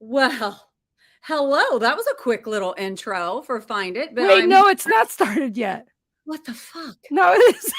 Well, hello. That was a quick little intro for Find It, but Wait, no, it's not started yet. What the fuck? No, it is.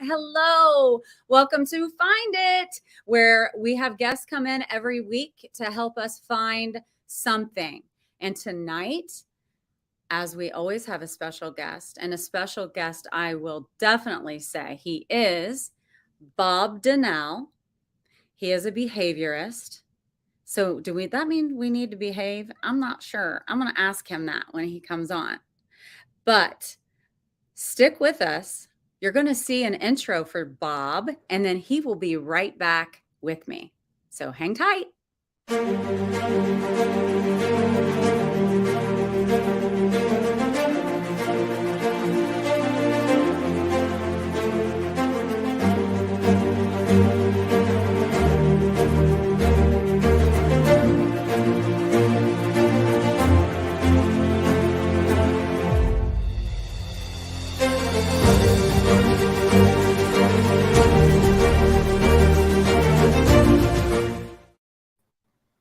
Hello. Welcome to Find It, where we have guests come in every week to help us find something. And tonight, as we always have a special guest, and a special guest, I will definitely say he is Bob Donnell. He is a behaviorist. So that mean we need to behave? I'm not sure. I'm going to ask him that when he comes on. But stick with us. You're going to see an intro for Bob, and then he will be right back with me. So hang tight.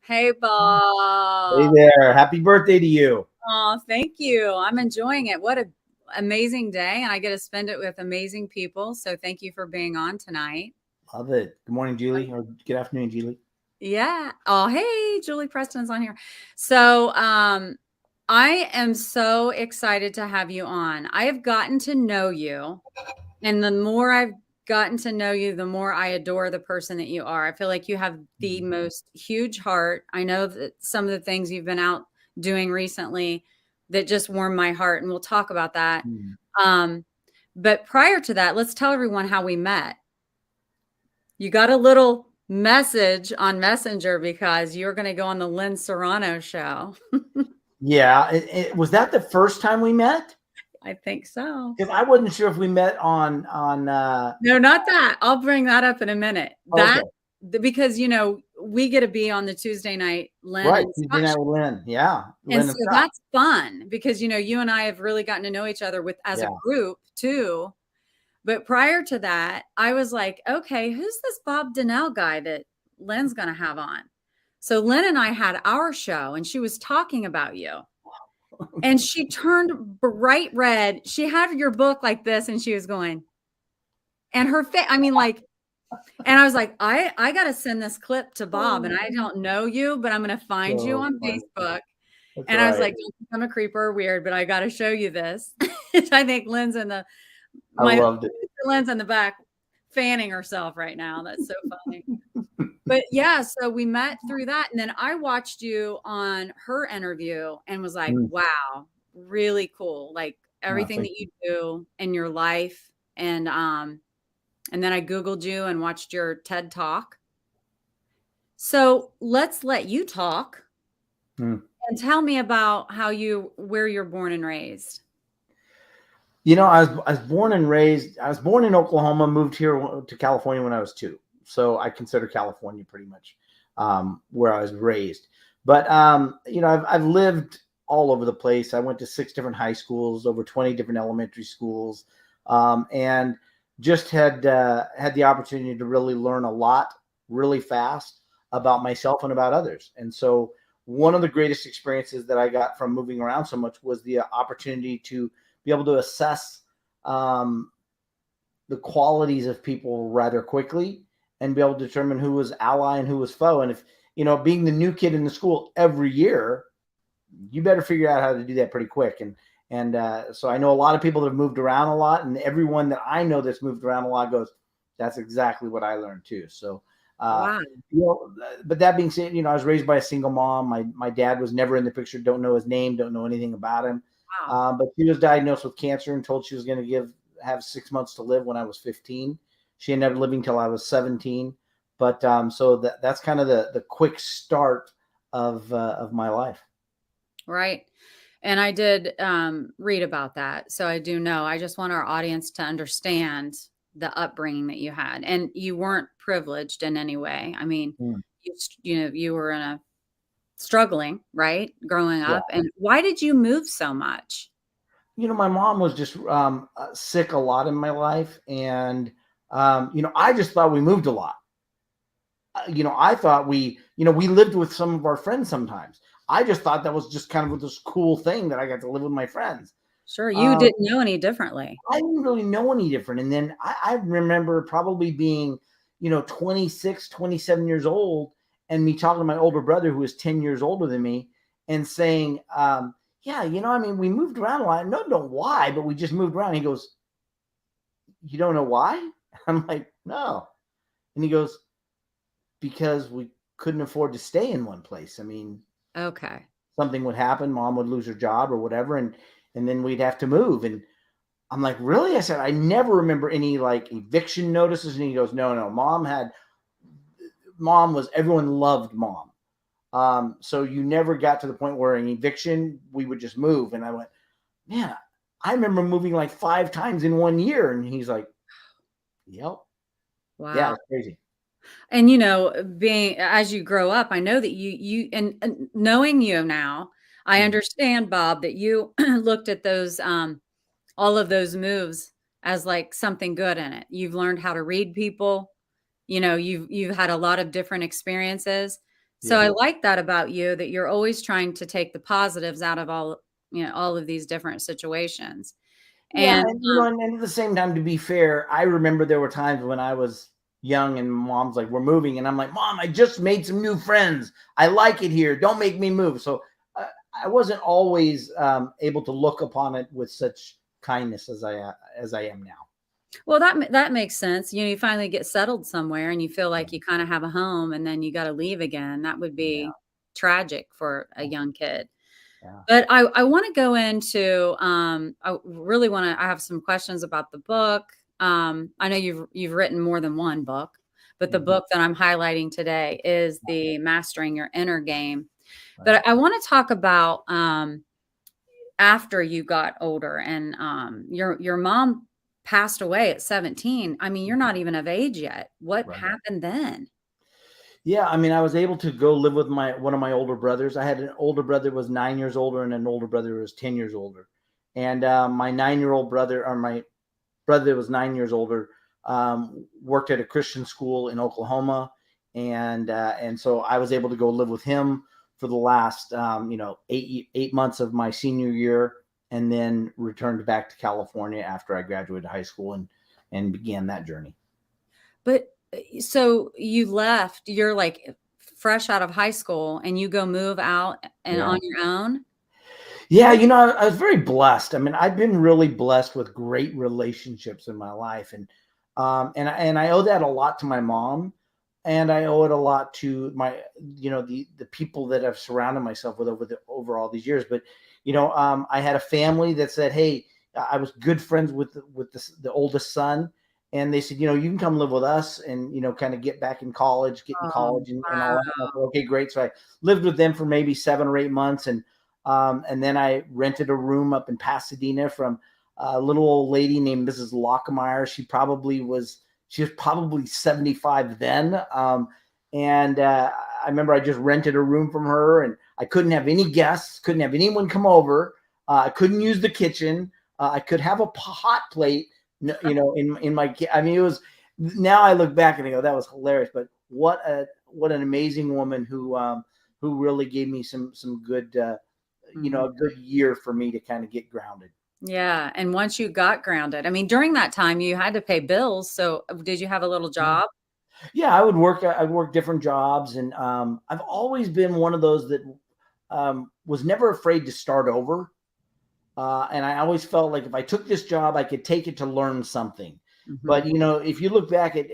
Hey, Bob. Hey there. Happy birthday to you. Oh, thank you. I'm enjoying it. What an amazing day. And I get to spend it with amazing people. So thank you for being on tonight. Love it. Good morning, Julie. Or good afternoon, Julie. Yeah. Oh, hey, Julie Preston's on here. So I am so excited to have you on. I have gotten to know you. And the more I've gotten to know you, the more I adore the person that you are. I feel like you have the most huge heart. I know that some of the things you've been out doing recently that just warmed my heart, and we'll talk about that. But prior to that, let's tell everyone how we met. You got a little message on Messenger because you're going to go on the Lynn Serrano show. Yeah. Was that the first time we met? I think so. Because I wasn't sure if we met on No, not that. I'll bring that up in a minute. Okay. Because we get to be on the Tuesday night Lynn. Right, Tuesday night with Lynn. Yeah. And so that's fun because you and I have really gotten to know each other as a group too. But prior to that, I was like, okay, who's this Bob Donnell guy that Lynn's gonna have on? So Lynn and I had our show and she was talking about you. And she turned bright red. She had your book like this and she was going, and her face, and I was like, I got to send this clip to Bob, and I don't know you, but I'm going to find you on Facebook. And I was like, don't become a creeper or weird, but I got to show you this. I think Lynn's I loved it. Lynn's in the back fanning herself right now. That's so funny. But yeah, so we met through that. And then I watched you on her interview and was like, wow, really cool. Like everything that you do in your life. And then I Googled you and watched your TED Talk. So let's let you talk and tell me about where you're born and raised. I was born and raised. I was born in Oklahoma, moved here to California when I was 2. So I consider California pretty much where I was raised. But, I've lived all over the place. I went to 6 different high schools, over 20 different elementary schools, and just had the opportunity to really learn a lot really fast about myself and about others. And so one of the greatest experiences that I got from moving around so much was the opportunity to be able to assess the qualities of people rather quickly and be able to determine who was ally and who was foe. And if, being the new kid in the school every year, you better figure out how to do that pretty quick. And so I know a lot of people that have moved around a lot, and everyone that I know that's moved around a lot goes, that's exactly what I learned too. So, wow. But that being said, I was raised by a single mom. My dad was never in the picture. Don't know his name. Don't know anything about him. Wow. But she was diagnosed with cancer and told she was going to have 6 months to live when I was 15. She ended up living till I was 17. But so that's kind of the quick start of my life. Right. And I did read about that. So I do know. I just want our audience to understand the upbringing that you had. And you weren't privileged in any way. I mean, Mm. you were in a struggling, right? Growing Yeah. up. And why did you move so much? My mom was just sick a lot in my life. And, I just thought we moved a lot. I thought we lived with some of our friends sometimes. I just thought that was just kind of this cool thing that I got to live with my friends. Sure. You didn't know any differently. I didn't really know any different. And then I remember probably being, 26, 27 years old, and me talking to my older brother who was 10 years older than me and saying, yeah, we moved around a lot. I don't know why, but we just moved around. He goes, you don't know why? I'm like, no. And he goes, because we couldn't afford to stay in one place. I mean, Okay. something would happen, mom would lose her job or whatever, and then we'd have to move. And I'm like, really? I said, I never remember any like eviction notices. And he goes, no, everyone loved mom. So you never got to the point where an eviction, we would just move. And I went, man, I remember moving like 5 times in 1 year. And he's like, yep. Wow. Yeah, it's crazy. And, being as you grow up, I know that and knowing you now, I understand, Bob, that you looked at those, all of those moves as like something good in it. You've learned how to read people, you've had a lot of different experiences. So I Yeah. like that about you, that you're always trying to take the positives out of all of these different situations. Yeah, And and at the same time, to be fair, I remember there were times when I was young and mom's like, we're moving. And I'm like, Mom, I just made some new friends. I like it here. Don't make me move. So I wasn't always able to look upon it with such kindness as I am now. well, that makes sense. You finally get settled somewhere and you feel like you kind of have a home, and then you got to leave again. That would be tragic for a young kid. Yeah. But I want to go into, I have some questions about the book. I know you've written more than one book, but the book that I'm highlighting today is the Mastering Your Inner Game. Right. But I want to talk about after you got older, and your mom passed away at 17. I mean, you're not even of age yet. What Right. happened then? Yeah, I was able to go live with one of my older brothers. I had an older brother who was 9 years older and an older brother who was 10 years older. And my 9-year-old brother, or my brother that was 9 years older, worked at a Christian school in Oklahoma. And so I was able to go live with him for the last, 8 months of my senior year, and then returned back to California after I graduated high school and began that journey. But so you left, you're like fresh out of high school, and you go move out and on your own? Yeah, I was very blessed. I mean, I've been really blessed with great relationships in my life, and I owe that a lot to my mom, and I owe it a lot to my, the people that I've surrounded myself with over all these years. But I had a family that said, "Hey," I was good friends with the oldest son, and they said, you can come live with us and kind of get back in college, get in college, and all that. And I said, okay, great. So I lived with them for maybe 7 or 8 months, and then I rented a room up in Pasadena from a little old lady named Mrs. Lockmeyer. She was probably 75 then. And I remember I just rented a room from her, and I couldn't have any guests, couldn't have anyone come over. I couldn't use the kitchen. I could have a hot plate, in my, it was, now I look back and I go, that was hilarious. But what an amazing woman who really gave me some good, a good year for me to kind of get grounded. Yeah. And once you got grounded, I mean, during that time you had to pay bills. So did you have a little job? Yeah, I'd work different jobs. And I've always been one of those that was never afraid to start over. And I always felt like if I took this job, I could take it to learn something. Mm-hmm. But, if you look back at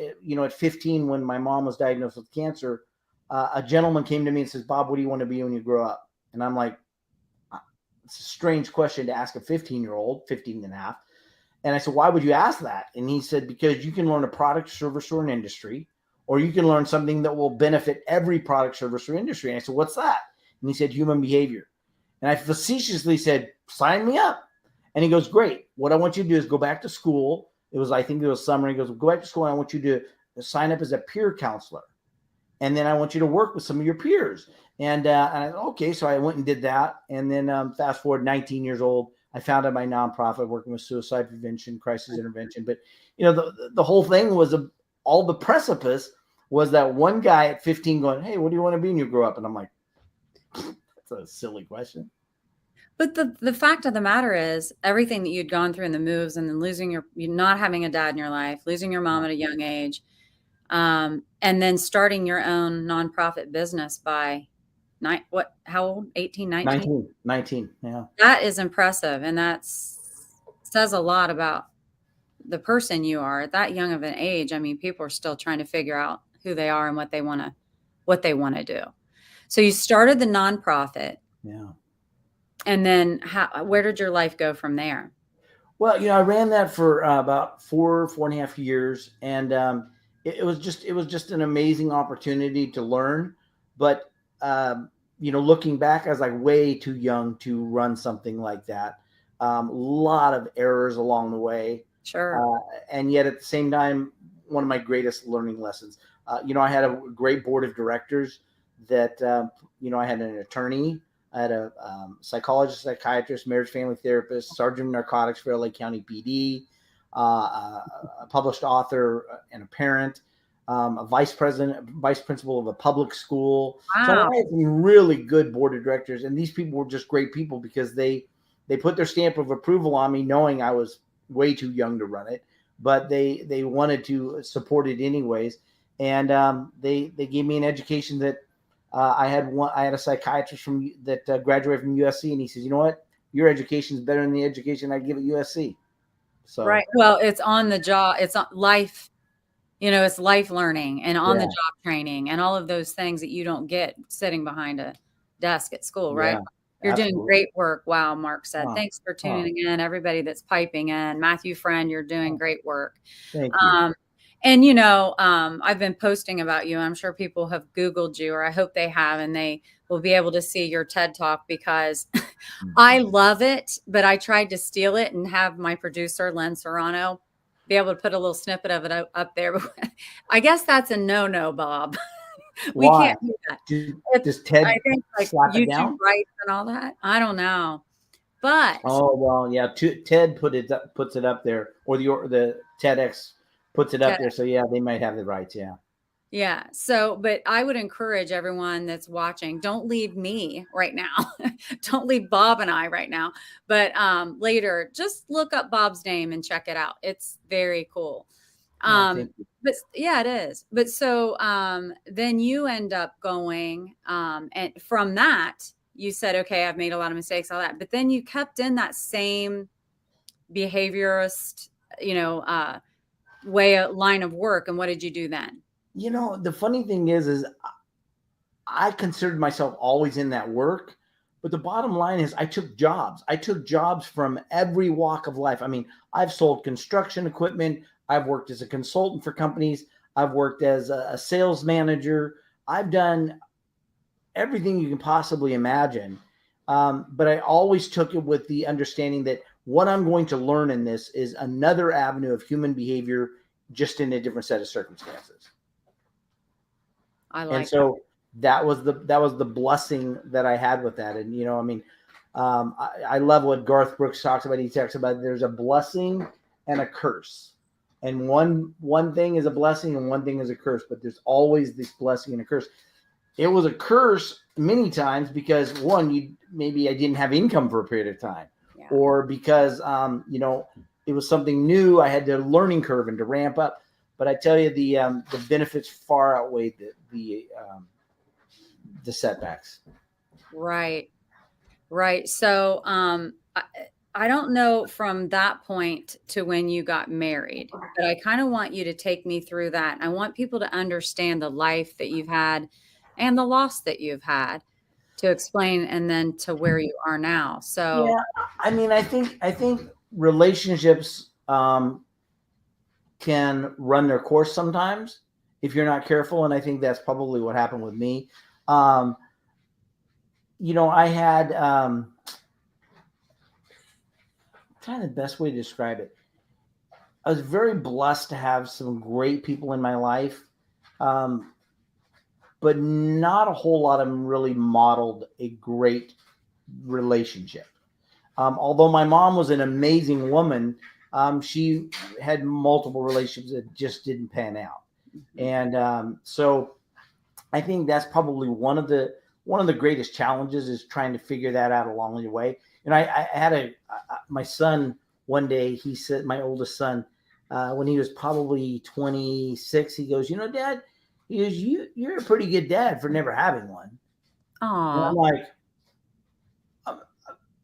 15, when my mom was diagnosed with cancer, a gentleman came to me and says, Bob, what do you want to be when you grow up? And I'm like, it's a strange question to ask a 15 and a half. And I said, why would you ask that? And he said, because you can learn a product, service, or an industry, or you can learn something that will benefit every product, service, or industry. And I said, what's that? And he said, human behavior. And I facetiously said, sign me up. And he goes, great. What I want you to do is go back to school. I think it was summer. He goes, go back to school. And I want you to sign up as a peer counselor. And then I want you to work with some of your peers. And I, okay, so I went and did that. And then fast forward 19 years old, I founded my nonprofit working with suicide prevention, crisis intervention. But, the whole thing was all the precipice was that one guy at 15 going, hey, what do you want to be when you grow up? And I'm like, that's a silly question. But the fact of the matter is everything that you'd gone through in the moves and then you not having a dad in your life, losing your mom at a young age, and then starting your own nonprofit business by how old? 18, 19? 19. Yeah. That is impressive. And that says a lot about the person you are at that young of an age. I mean, people are still trying to figure out who they are and what they want to do. So you started the nonprofit. Yeah. And then where did your life go from there? Well, I ran that for about 4.5 years. And it was just an amazing opportunity to learn. But, looking back, I was like way too young to run something like that. A lot of errors along the way. Sure. And yet at the same time, one of my greatest learning lessons. I had a great board of directors that, I had an attorney. I had a psychologist, psychiatrist, marriage, family therapist, sergeant of narcotics for LA County PD, a published author and a parent, a vice principal of a public school. Wow. So I had some really good board of directors, and these people were just great people because they put their stamp of approval on me, knowing I was way too young to run it, but they wanted to support it anyways, and they gave me an education that. I had a psychiatrist that graduated from USC, and he says, you know what? Your education is better than the education I give at USC. So right. Well, it's on the job. It's on life. It's life learning and on the job training and all of those things that you don't get sitting behind a desk at school, right? Yeah, you're absolutely. doing great work. Wow, Mark said. Wow. Thanks for tuning in. Everybody that's piping in. Matthew Friend, you're doing great work. Thank you. And, I've been posting about you. I'm sure people have Googled you, or I hope they have, and they will be able to see your TED Talk because I love it, but I tried to steal it and have my producer, Lynn Serrano, be able to put a little snippet of it up there. I guess that's a no-no, Bob. We Why? can't do that. Does TED I think like slap it YouTube down? rights and all that. I don't know. But oh well, yeah. TED puts it up there, or the TEDx puts it up there. So yeah, they might have the rights. Yeah. Yeah. So, but I would encourage everyone that's watching, don't leave me right now. Don't leave Bob and I right now. But later, just look up Bob's name and check it out. It's very cool. But yeah, it is. But so then you end up going and from that, you said, okay, I've made a lot of mistakes, all that. But then you kept in that same behaviorist, line of work. And what did you do then? The funny thing is I considered myself always in that work, but the bottom line is I took jobs. I took jobs from every walk of life. I mean, I've sold construction equipment. I've worked as a consultant for companies. I've worked as a sales manager. I've done everything you can possibly imagine. But I always took it with the understanding that what I'm going to learn in this is another avenue of human behavior, just in a different set of circumstances. And so that was the blessing that I had with that. And, I love what Garth Brooks talks about. He talks about there's a blessing and a curse. And one thing is a blessing and one thing is a curse, but there's always this blessing and a curse. It was a curse many times because maybe I didn't have income for a period of time, or because, it was something new. I had the learning curve and to ramp up. But I tell you, the benefits far outweigh the setbacks. Right. So I don't know from that point to when you got married, but I kind of want you to take me through that. I want people to understand the life that you've had and the loss that you've had to explain, and then to where you are now. So yeah, I mean, I think relationships can run their course sometimes if you're not careful. And I think that's probably what happened with me. I had, trying the best way to describe it. I was very blessed to have some great people in my life. But not a whole lot of them really modeled a great relationship. Although my mom was an amazing woman, she had multiple relationships that just didn't pan out. And so I think that's probably one of the greatest challenges is trying to figure that out along the way. And I had my son one day, he said, my oldest son, when he was probably 26, he goes, Dad, he goes, you're a pretty good dad for never having one. And I'm like,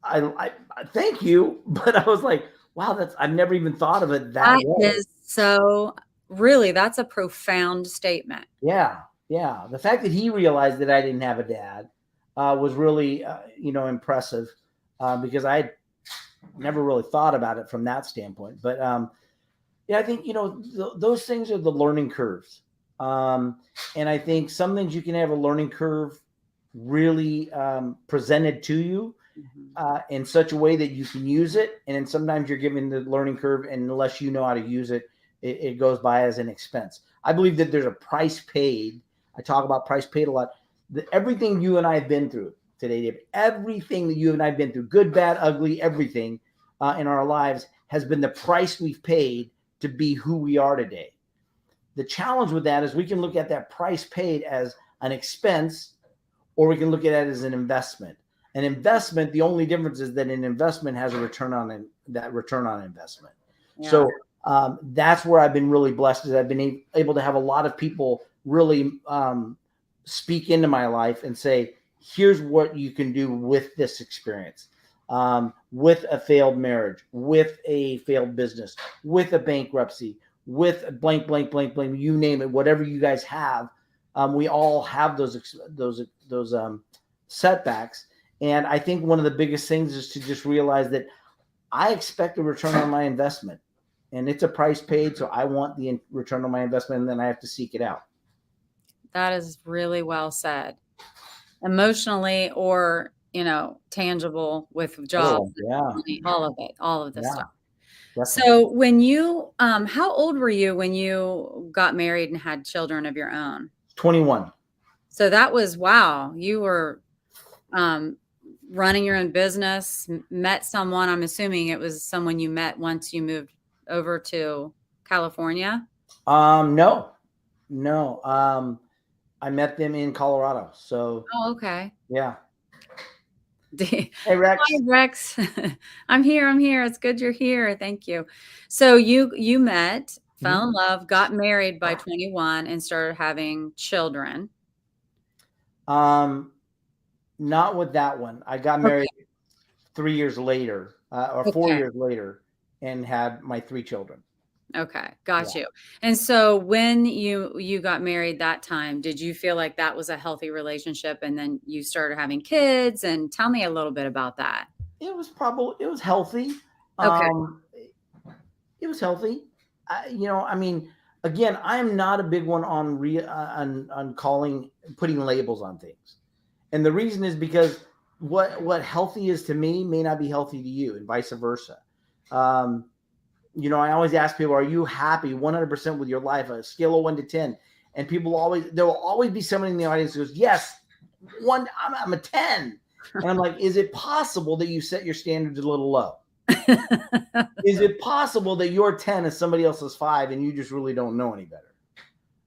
I thank you, but I was like, wow, I've never even thought of it that way. Is so really, that's a profound statement. Yeah. The fact that he realized that I didn't have a dad was really, impressive because I never really thought about it from that standpoint. But I think those things are the learning curves. And I think some things you can have a learning curve really presented to you in such a way that you can use it. And then sometimes you're given the learning curve, and unless you know how to use it, it goes by as an expense. I believe that there's a price paid. I talk about price paid a lot. Everything you and I have been through today, David, everything that you and I have been through, good, bad, ugly, everything in our lives has been the price we've paid to be who we are today. The challenge with that is we can look at that price paid as an expense, or we can look at it as an investment. An investment, the only difference is that an investment has a return on investment. Yeah. So that's where I've been really blessed, is I've been able to have a lot of people really speak into my life and say, here's what you can do with this experience, with a failed marriage, with a failed business, with a bankruptcy, with blank, you name it, whatever you guys have. We all have those setbacks. And I think one of the biggest things is to just realize that I expect a return on my investment, and it's a price paid. So I want the return on my investment, and then I have to seek it out. That is really well said. Emotionally or, tangible with jobs, all of this stuff. Definitely. So when you, how old were you when you got married and had children of your own? 21. So that was, wow. You were running your own business, met someone. I'm assuming it was someone you met once you moved over to California. No. I met them in Colorado. So. Oh, okay. Yeah. Hey, Rex. Hi, Rex. I'm here. It's good you're here. Thank you. So you met, fell in love, got married by 21, and started having children. Not with that one. I got married 3 years later, or 4 years later, and had my 3 children. Okay, got you. And so when you got married that time, did you feel like that was a healthy relationship, and then you started having kids? And tell me a little bit about that. It was healthy. Okay. It was healthy. Again, I'm not a big one on putting labels on things. And the reason is because what healthy is to me may not be healthy to you, and vice versa. I always ask people, are you happy 100% with your life? A scale of 1 to 10. And there will always be somebody in the audience who goes, yes, I'm a 10. And I'm like, is it possible that you set your standards a little low? Is it possible that your 10 is somebody else's 5 and you just really don't know any better?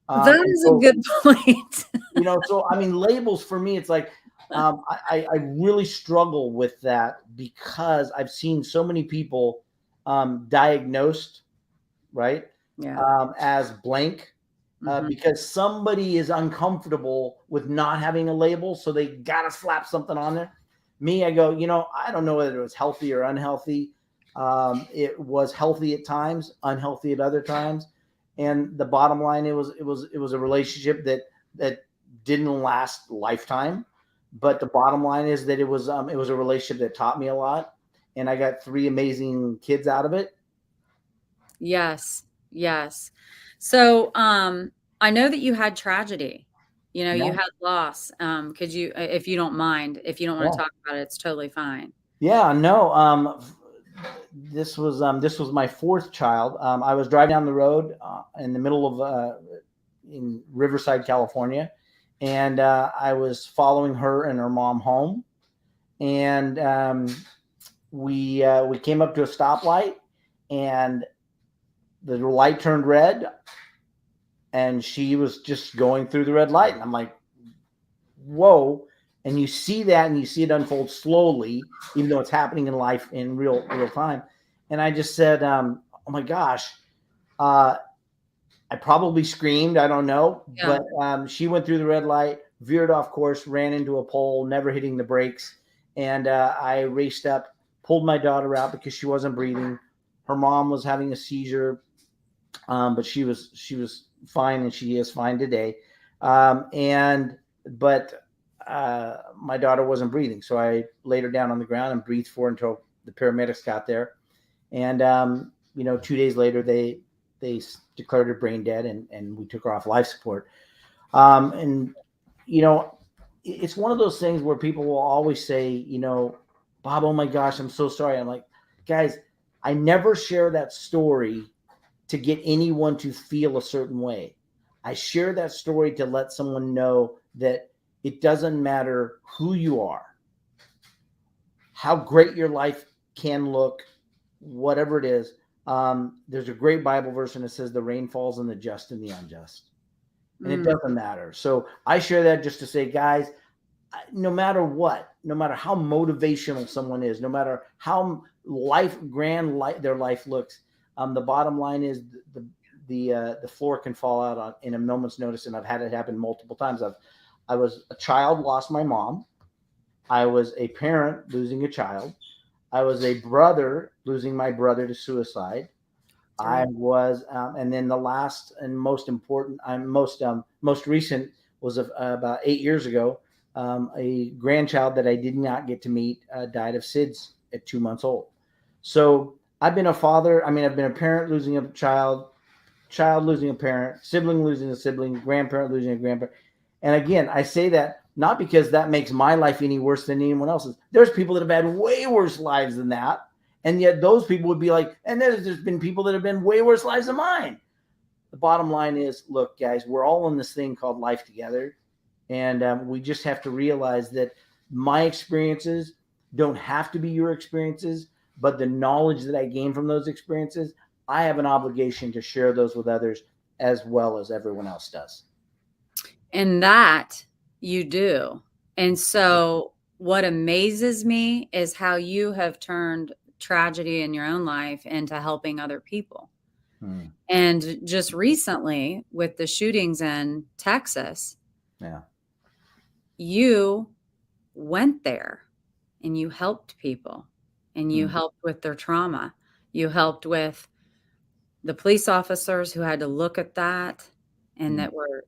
That is a good point. Labels for me, it's like, I really struggle with that because I've seen so many people diagnosed, right? Yeah. As blank, because somebody is uncomfortable with not having a label, so they gotta slap something on there. Me, I go, I don't know whether it was healthy or unhealthy. It was healthy at times, unhealthy at other times, and the bottom line, it was a relationship that didn't last lifetime, but the bottom line is that it was a relationship that taught me a lot. And I got 3 amazing kids out of it. Yes. Yes. So, I know that you had tragedy, you Yeah. had loss. Could you, if you don't mind, if you don't want to Yeah. talk about it, it's totally fine. Yeah, no. This was my fourth child. I was driving down the road in the middle of in Riverside, California, and I was following her and her mom home, and we came up to a stoplight, and the light turned red, and she was just going through the red light, and I'm like, whoa. And you see that, and you see it unfold slowly, even though it's happening in life in real time. And I just said, oh my gosh, I probably screamed, I don't know, Yeah. but she went through the red light, veered off course, ran into a pole, never hitting the brakes. And I raced up, pulled my daughter out because she wasn't breathing. Her mom was having a seizure, but she was fine, and she is fine today. But my daughter wasn't breathing, so I laid her down on the ground and breathed for her until the paramedics got there. And 2 days later, they declared her brain dead, and we took her off life support. And it's one of those things where people will always say, Bob, oh my gosh, I'm so sorry. I'm like, guys, I never share that story to get anyone to feel a certain way. I share that story to let someone know that it doesn't matter who you are, how great your life can look, whatever it is. There's a great Bible verse, and it says the rain falls on the just and the unjust, and it doesn't matter. So I share that just to say, guys, no matter what, no matter how motivational someone is, no matter how their life looks, the bottom line is the floor can fall out in a moment's notice, and I've had it happen multiple times. I was a child, lost my mom. I was a parent losing a child. I was a brother losing my brother to suicide. I was, and then the last and most important, most recent was about 8 years ago. A grandchild that I did not get to meet died of SIDS at 2 months old. So I've been a father. I mean, I've been a parent losing a child losing a parent, sibling losing a sibling, grandparent losing a grandparent. And again, I say that not because that makes my life any worse than anyone else's. There's people that have had way worse lives than that. And yet those people would be like, and there's been people that have been way worse lives than mine. The bottom line is, look, guys, we're all in this thing called life together. And we just have to realize that my experiences don't have to be your experiences, but the knowledge that I gain from those experiences, I have an obligation to share those with others as well as everyone else does. And that you do. And so what amazes me is how you have turned tragedy in your own life into helping other people. And just recently with the shootings in Texas, you went there and you helped people, and you helped with their trauma. You helped with the police officers who had to look at that and that were,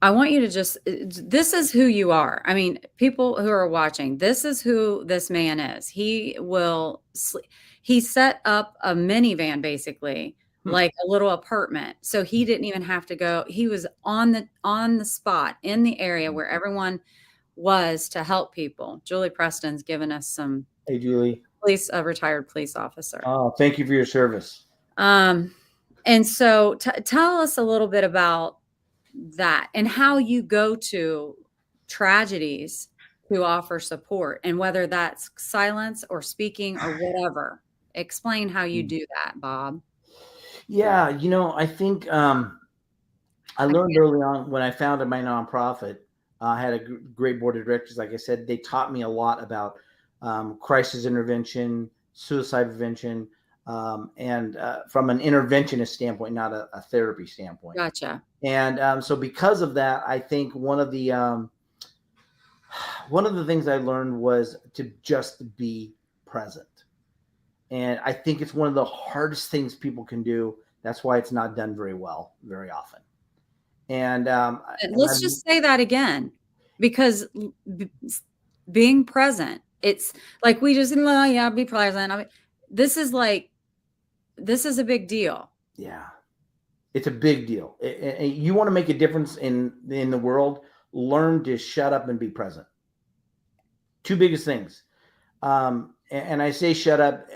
I want you to this is who you are. I mean, people who are watching, this is who this man is. He set up a minivan, basically, like a little apartment. So he didn't even have to go. He was on the spot in the area where everyone was to help people. Julie Preston's given us some. Hey, Julie. A retired police officer. Oh, thank you for your service. And so tell us a little bit about that and how you go to tragedies to offer support, and whether that's silence or speaking or whatever. Explain how you do that, Bob. Yeah, I think I learned early on when I founded my nonprofit. I had a great board of directors. Like I said, they taught me a lot about crisis intervention, suicide prevention, and from an interventionist standpoint, not a therapy standpoint. Gotcha. And so because of that, I think one of the things I learned was to just be present. And I think it's one of the hardest things people can do. That's why it's not done very well very often. And let's just say that again, because being present, it's like we just, be present. this is a big deal. Yeah. It's a big deal. You want to make a difference in the world, learn to shut up and be present. Two biggest things. And I say shut up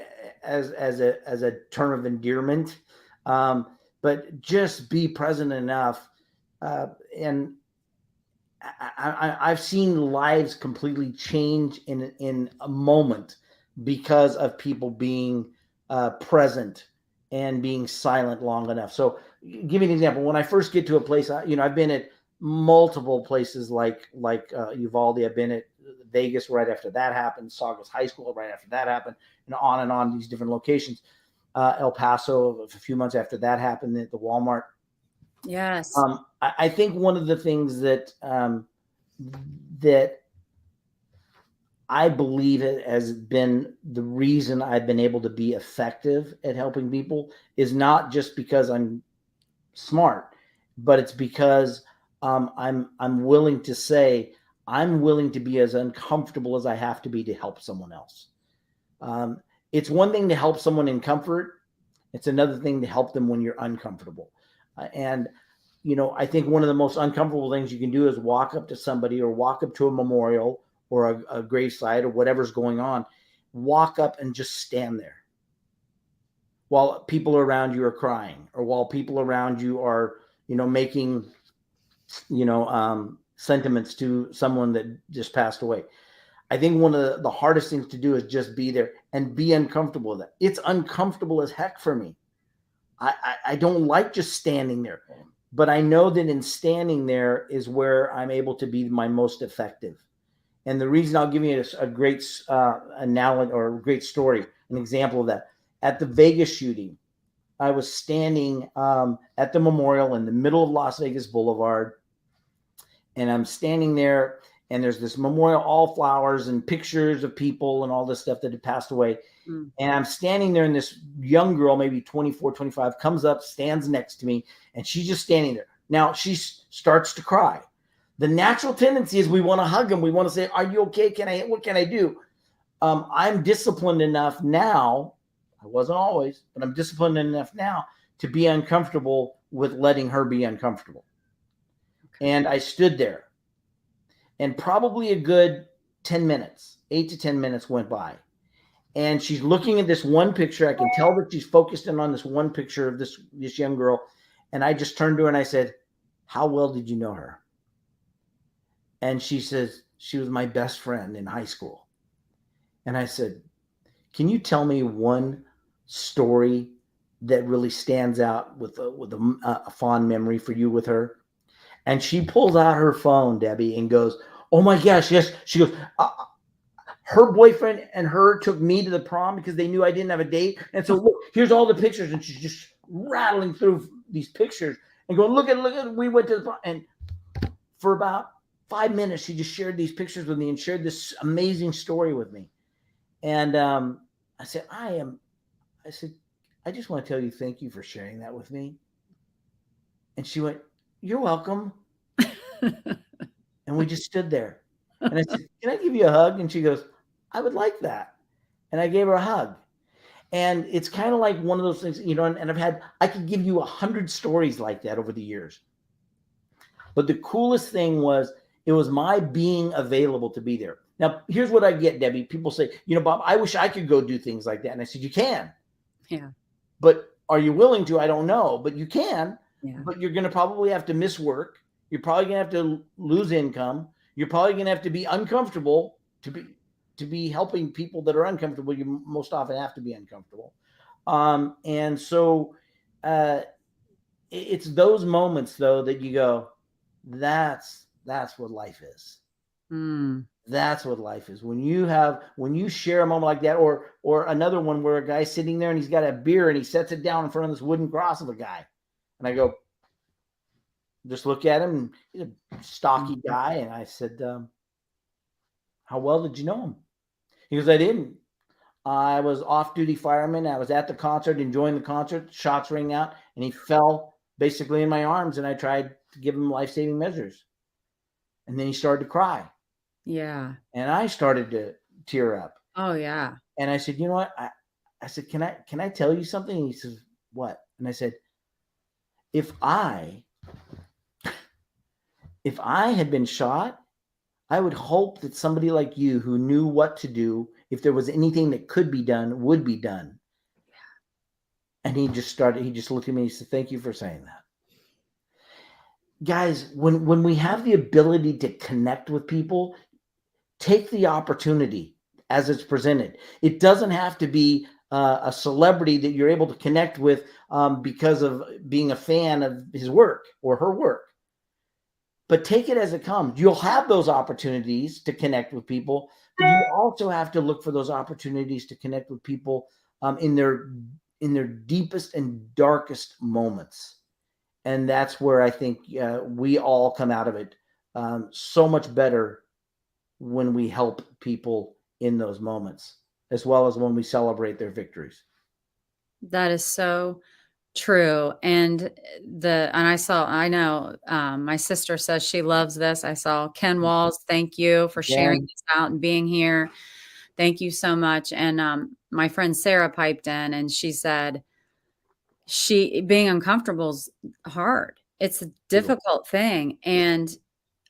as a term of endearment. But just be present enough. And I've seen lives completely change in a moment because of people being present and being silent long enough. So give me an example. When I first get to a place, I've been at multiple places like Uvalde. I've been at Vegas right after that happened, Saugus High School right after that happened, and on these different locations. El Paso a few months after that happened at the Walmart. Yes. I think one of the things that that I believe it has been the reason I've been able to be effective at helping people is not just because I'm smart, but it's because I'm willing to say I'm willing to be as uncomfortable as I have to be to help someone else. It's one thing to help someone in comfort. It's another thing to help them when you're uncomfortable. And I think one of the most uncomfortable things you can do is walk up to somebody or walk up to a memorial or a gravesite or whatever's going on. Walk up and just stand there while people around you are crying, or while people around you are, making, sentiments to someone that just passed away. I think one of the hardest things to do is just be there and be uncomfortable with it. It's uncomfortable as heck for me. I don't like just standing there, but I know that in standing there is where I'm able to be my most effective. And the reason, I'll give you a great analogy or a great story, an example of that. At the Vegas shooting, I was standing at the memorial in the middle of Las Vegas Boulevard, and I'm standing there, and there's this memorial, all flowers and pictures of people and all this stuff that had passed away. Mm. And I'm standing there, and this young girl, maybe 24, 25, comes up, stands next to me, and she's just standing there. Now she starts to cry. The natural tendency is we want to hug them. We want to say, "Are you okay? What can I do?" I'm disciplined enough now. I wasn't always, but I'm disciplined enough now to be uncomfortable with letting her be uncomfortable. Okay. And I stood there, and probably a good 10 minutes, 8 to 10 minutes went by. And she's looking at this one picture. I can tell that she's focused in on this one picture of this young girl. And I just turned to her and I said, "How well did you know her?" And she says, "She was my best friend in high school." And I said, "Can you tell me one story that really stands out with a fond memory for you with her?" And she pulls out her phone, Debbie, and goes, "Oh my gosh, yes." She goes, "Her boyfriend and her took me to the prom because they knew I didn't have a date. And so look, here's all the pictures." And she's just rattling through these pictures and going, look at, we went to the prom. And for about 5 minutes, she just shared these pictures with me and shared this amazing story with me. And I said, I just want to tell you, thank you for sharing that with me. And she went, "You're welcome." And we just stood there. And I said, "Can I give you a hug?" And she goes, "I would like that." And I gave her a hug. And it's kind of like one of those things, and I could give you 100 stories like that over the years. But the coolest thing was, it was my being available to be there. Now, here's what I get, Debbie. People say, "Bob, I wish I could go do things like that." And I said, "You can." Yeah. But are you willing to? I don't know, but you can. Yeah. But you're going to probably have to miss work. You're probably going to have to lose income. You're probably going to have to be uncomfortable to be helping people that are uncomfortable. You most often have to be uncomfortable. And so it's those moments, though, that you go, that's what life is. Mm. That's what life is. When you share a moment like that, or another one where a guy's sitting there and he's got a beer and he sets it down in front of this wooden cross of a guy. And I go, just look at him, and he's a stocky guy. And I said, "How well did you know him?" He goes, "I didn't. I was off-duty fireman. I was at the concert, enjoying the concert, shots ring out, and he fell basically in my arms, and I tried to give him life-saving measures." And then he started to cry. Yeah. And I started to tear up. Oh, yeah. And I said, "You know what? I said, can I tell you something? And he says, what? And I said, if I had been shot, I would hope that somebody like you who knew what to do, if there was anything that could be done, would be done. And he just looked at me and he said, thank you for saying that. Guys, when we have the ability to connect with people, take the opportunity as it's presented. It doesn't have to be a celebrity that you're able to connect with because of being a fan of his work or her work. But take it as it comes. You'll have those opportunities to connect with people, but you also have to look for those opportunities to connect with people in their deepest and darkest moments. And that's where I think we all come out of it so much better when we help people in those moments, as well as when we celebrate their victories. That is so true. And I know my sister says she loves this. I saw Ken Walls. Thank you for sharing this out and being here. Thank you so much. And my friend Sarah piped in and she said, being uncomfortable is hard. It's a difficult thing. And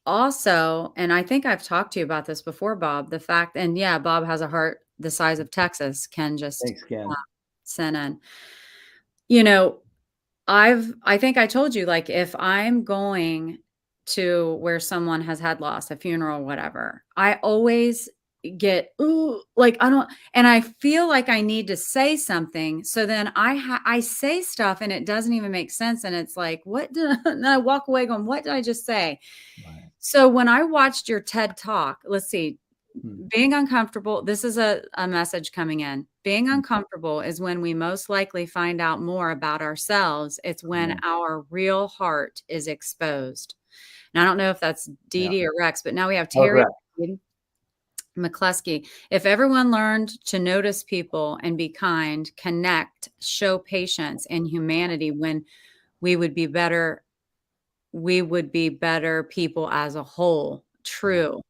also, and I think I've talked to you about this before, Bob, the fact, and yeah, Bob has a heart the size of Texas. Ken just Thanks, Ken. sent in. You know, I think I told you, like, if I'm going to where someone has had loss, a funeral, whatever, I always get, ooh, like, and I feel like I need to say something. So then I say stuff and it doesn't even make sense. And it's like, and I walk away going, what did I just say? Right. So when I watched your TED talk, let's see, being uncomfortable, this is a message coming in. Being uncomfortable is when we most likely find out more about ourselves. It's when our real heart is exposed. And I don't know if that's Dee Dee or Rex, but now we have Terry McCluskey. If everyone learned to notice people and be kind, connect, show patience and humanity, when we would be better people as a whole. True.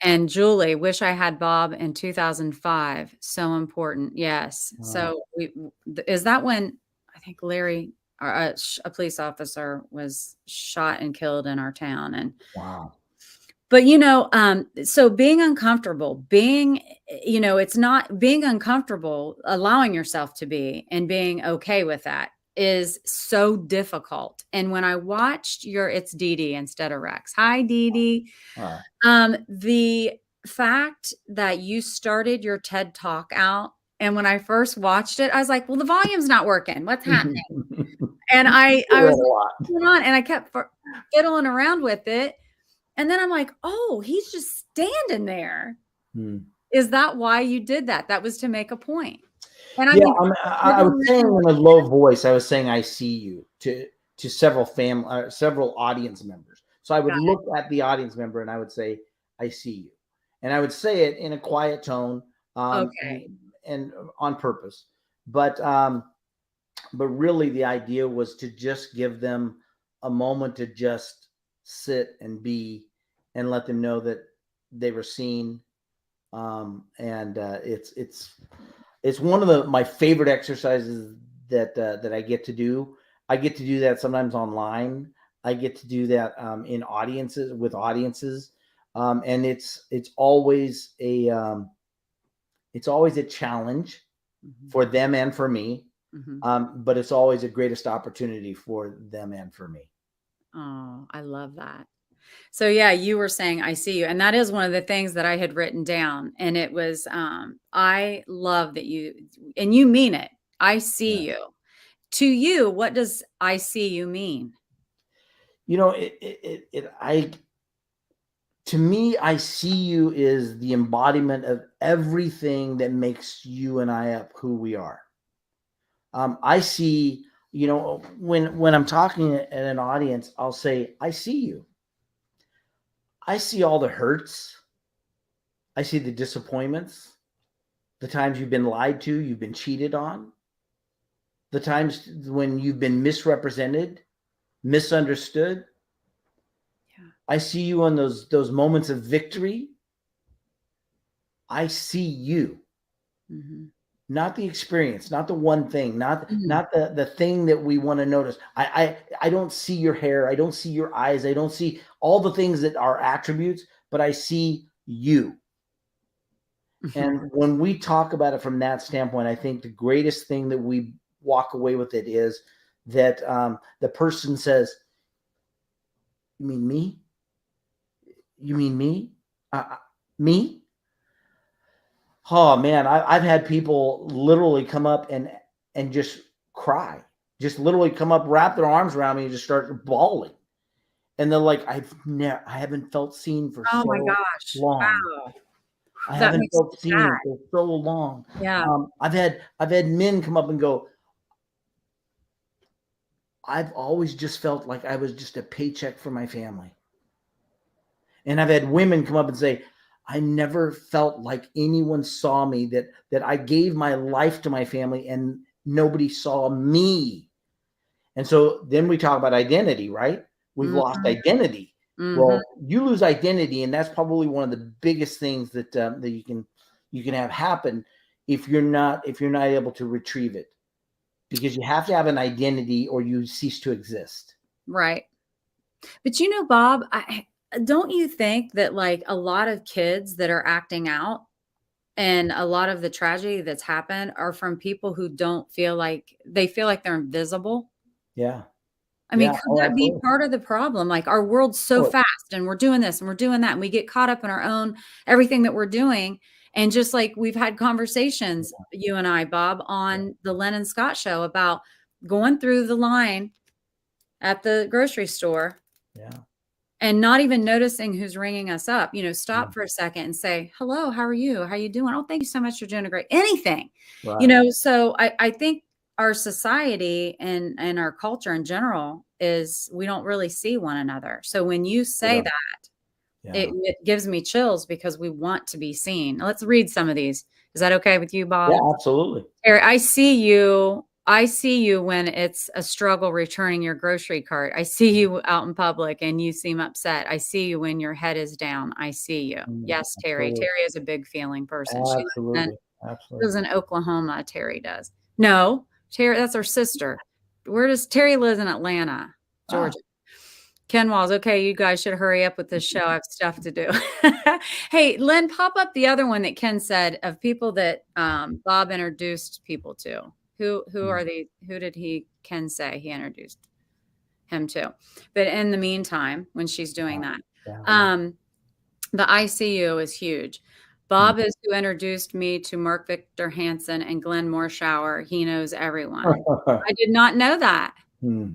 And Julie, wish I had Bob in 2005. So important. Yes. Wow. So is that when I think Larry, a police officer, was shot and killed in our town? And wow. But, so being uncomfortable, it's not being uncomfortable, allowing yourself to be and being okay with that is so difficult. And when I watched it's Dee Dee instead of Rex. Hi, Dee Dee. The fact that you started your TED Talk out, and when I first watched it, I was like, well, the volume's not working. What's happening? And I was like, what's going on? And I kept fiddling around with it. And then I'm like, oh, he's just standing there. Is that why you did that? That was to make a point. And I was saying in a low voice, I was saying, I see you to several audience members. So I would look at the audience member and I would say, I see you. And I would say it in a quiet tone and on purpose. But really the idea was to just give them a moment to just sit and be and let them know that they were seen. It's one of my favorite exercises that I get to do. I get to do that sometimes online. I get to do that with audiences. And it's always a challenge for them and for me. But it's always the greatest opportunity for them and for me. Oh, I love that. So yeah, you were saying, I see you. And that is one of the things that I had written down. And it was, I love that you mean it. I see you. To you, what does I see you mean? To me, I see you is the embodiment of everything that makes you and I up who we are. I see, when I'm talking at an audience, I'll say, I see you. I see all the hurts. I see the disappointments, the times you've been lied to, you've been cheated on, the times when you've been misrepresented, misunderstood. I see you on those moments of victory. I see you. not the experience, not the one thing, not Mhm. the thing that we want to notice. I don't see your hair, I don't see your eyes, I don't see all the things that are attributes, but I see you. Mhm. And when we talk about it from that standpoint, I think the greatest thing that we walk away with it is that the person says, "You mean me? You mean me? Me?" Oh man, I've had people literally come up and just cry, just literally come up, wrap their arms around me, and just start bawling. And they're like, I haven't felt seen for Oh my so gosh. long. Wow. I That haven't makes me felt sad. seen for so long. Yeah. I've had men come up and go, I've always just felt like I was just a paycheck for my family. And I've had women come up and say, I never felt like anyone saw me, that I gave my life to my family and nobody saw me. And so then we talk about identity, right? We've lost Mhm. identity. Mhm. Well, you lose identity, and that's probably one of the biggest things that that you can have happen if you're not able to retrieve it, because you have to have an identity or you cease to exist. Right. But Bob, don't you think that like a lot of kids that are acting out and a lot of the tragedy that's happened are from people who don't feel like they feel like they're invisible? Yeah. I mean, Yeah. could Oh, that be absolutely. part of the problem? Like our world's so Oh, fast and we're doing this and we're doing that and we get caught up in our own everything that we're doing. And just like we've had conversations, you and I, Bob, yeah. on the Len and Scott show about going through the line at the grocery store Yeah. and not even noticing who's ringing us up. Yeah. Stop for a second and say, hello, how are you? How you doing? Oh, thank you so much for doing a great anything. Right. So I think our society and our culture in general is we don't really see one another. So when you say Yeah. that, Yeah. it gives me chills because we want to be seen. Let's read some of these. Is that okay with you, Yeah. Bob? Absolutely. Terry, I see you. I see you when it's a struggle returning your grocery cart. I see you out in public and you seem upset. I see you when your head is down. I see you. Yes, Terry. Absolutely. Terry is a big feeling person. Absolutely. Lives Absolutely. in Oklahoma. Terry does. No, Terry, that's her sister. Where does Terry lives in Atlanta, Ah, Georgia? Ken Walls, okay, you guys should hurry up with this show. I have stuff to do. Hey, Lynn, pop up the other one that Ken said of people that Bob introduced people to. Who are these? Who did Ken say he introduced him to? But in the meantime, when she's doing that, yeah. um, the ICU is huge. Hmm. Bob is who introduced me to Mark Victor Hansen and Glenn Morshower. He knows everyone. I did not know that. Hmm.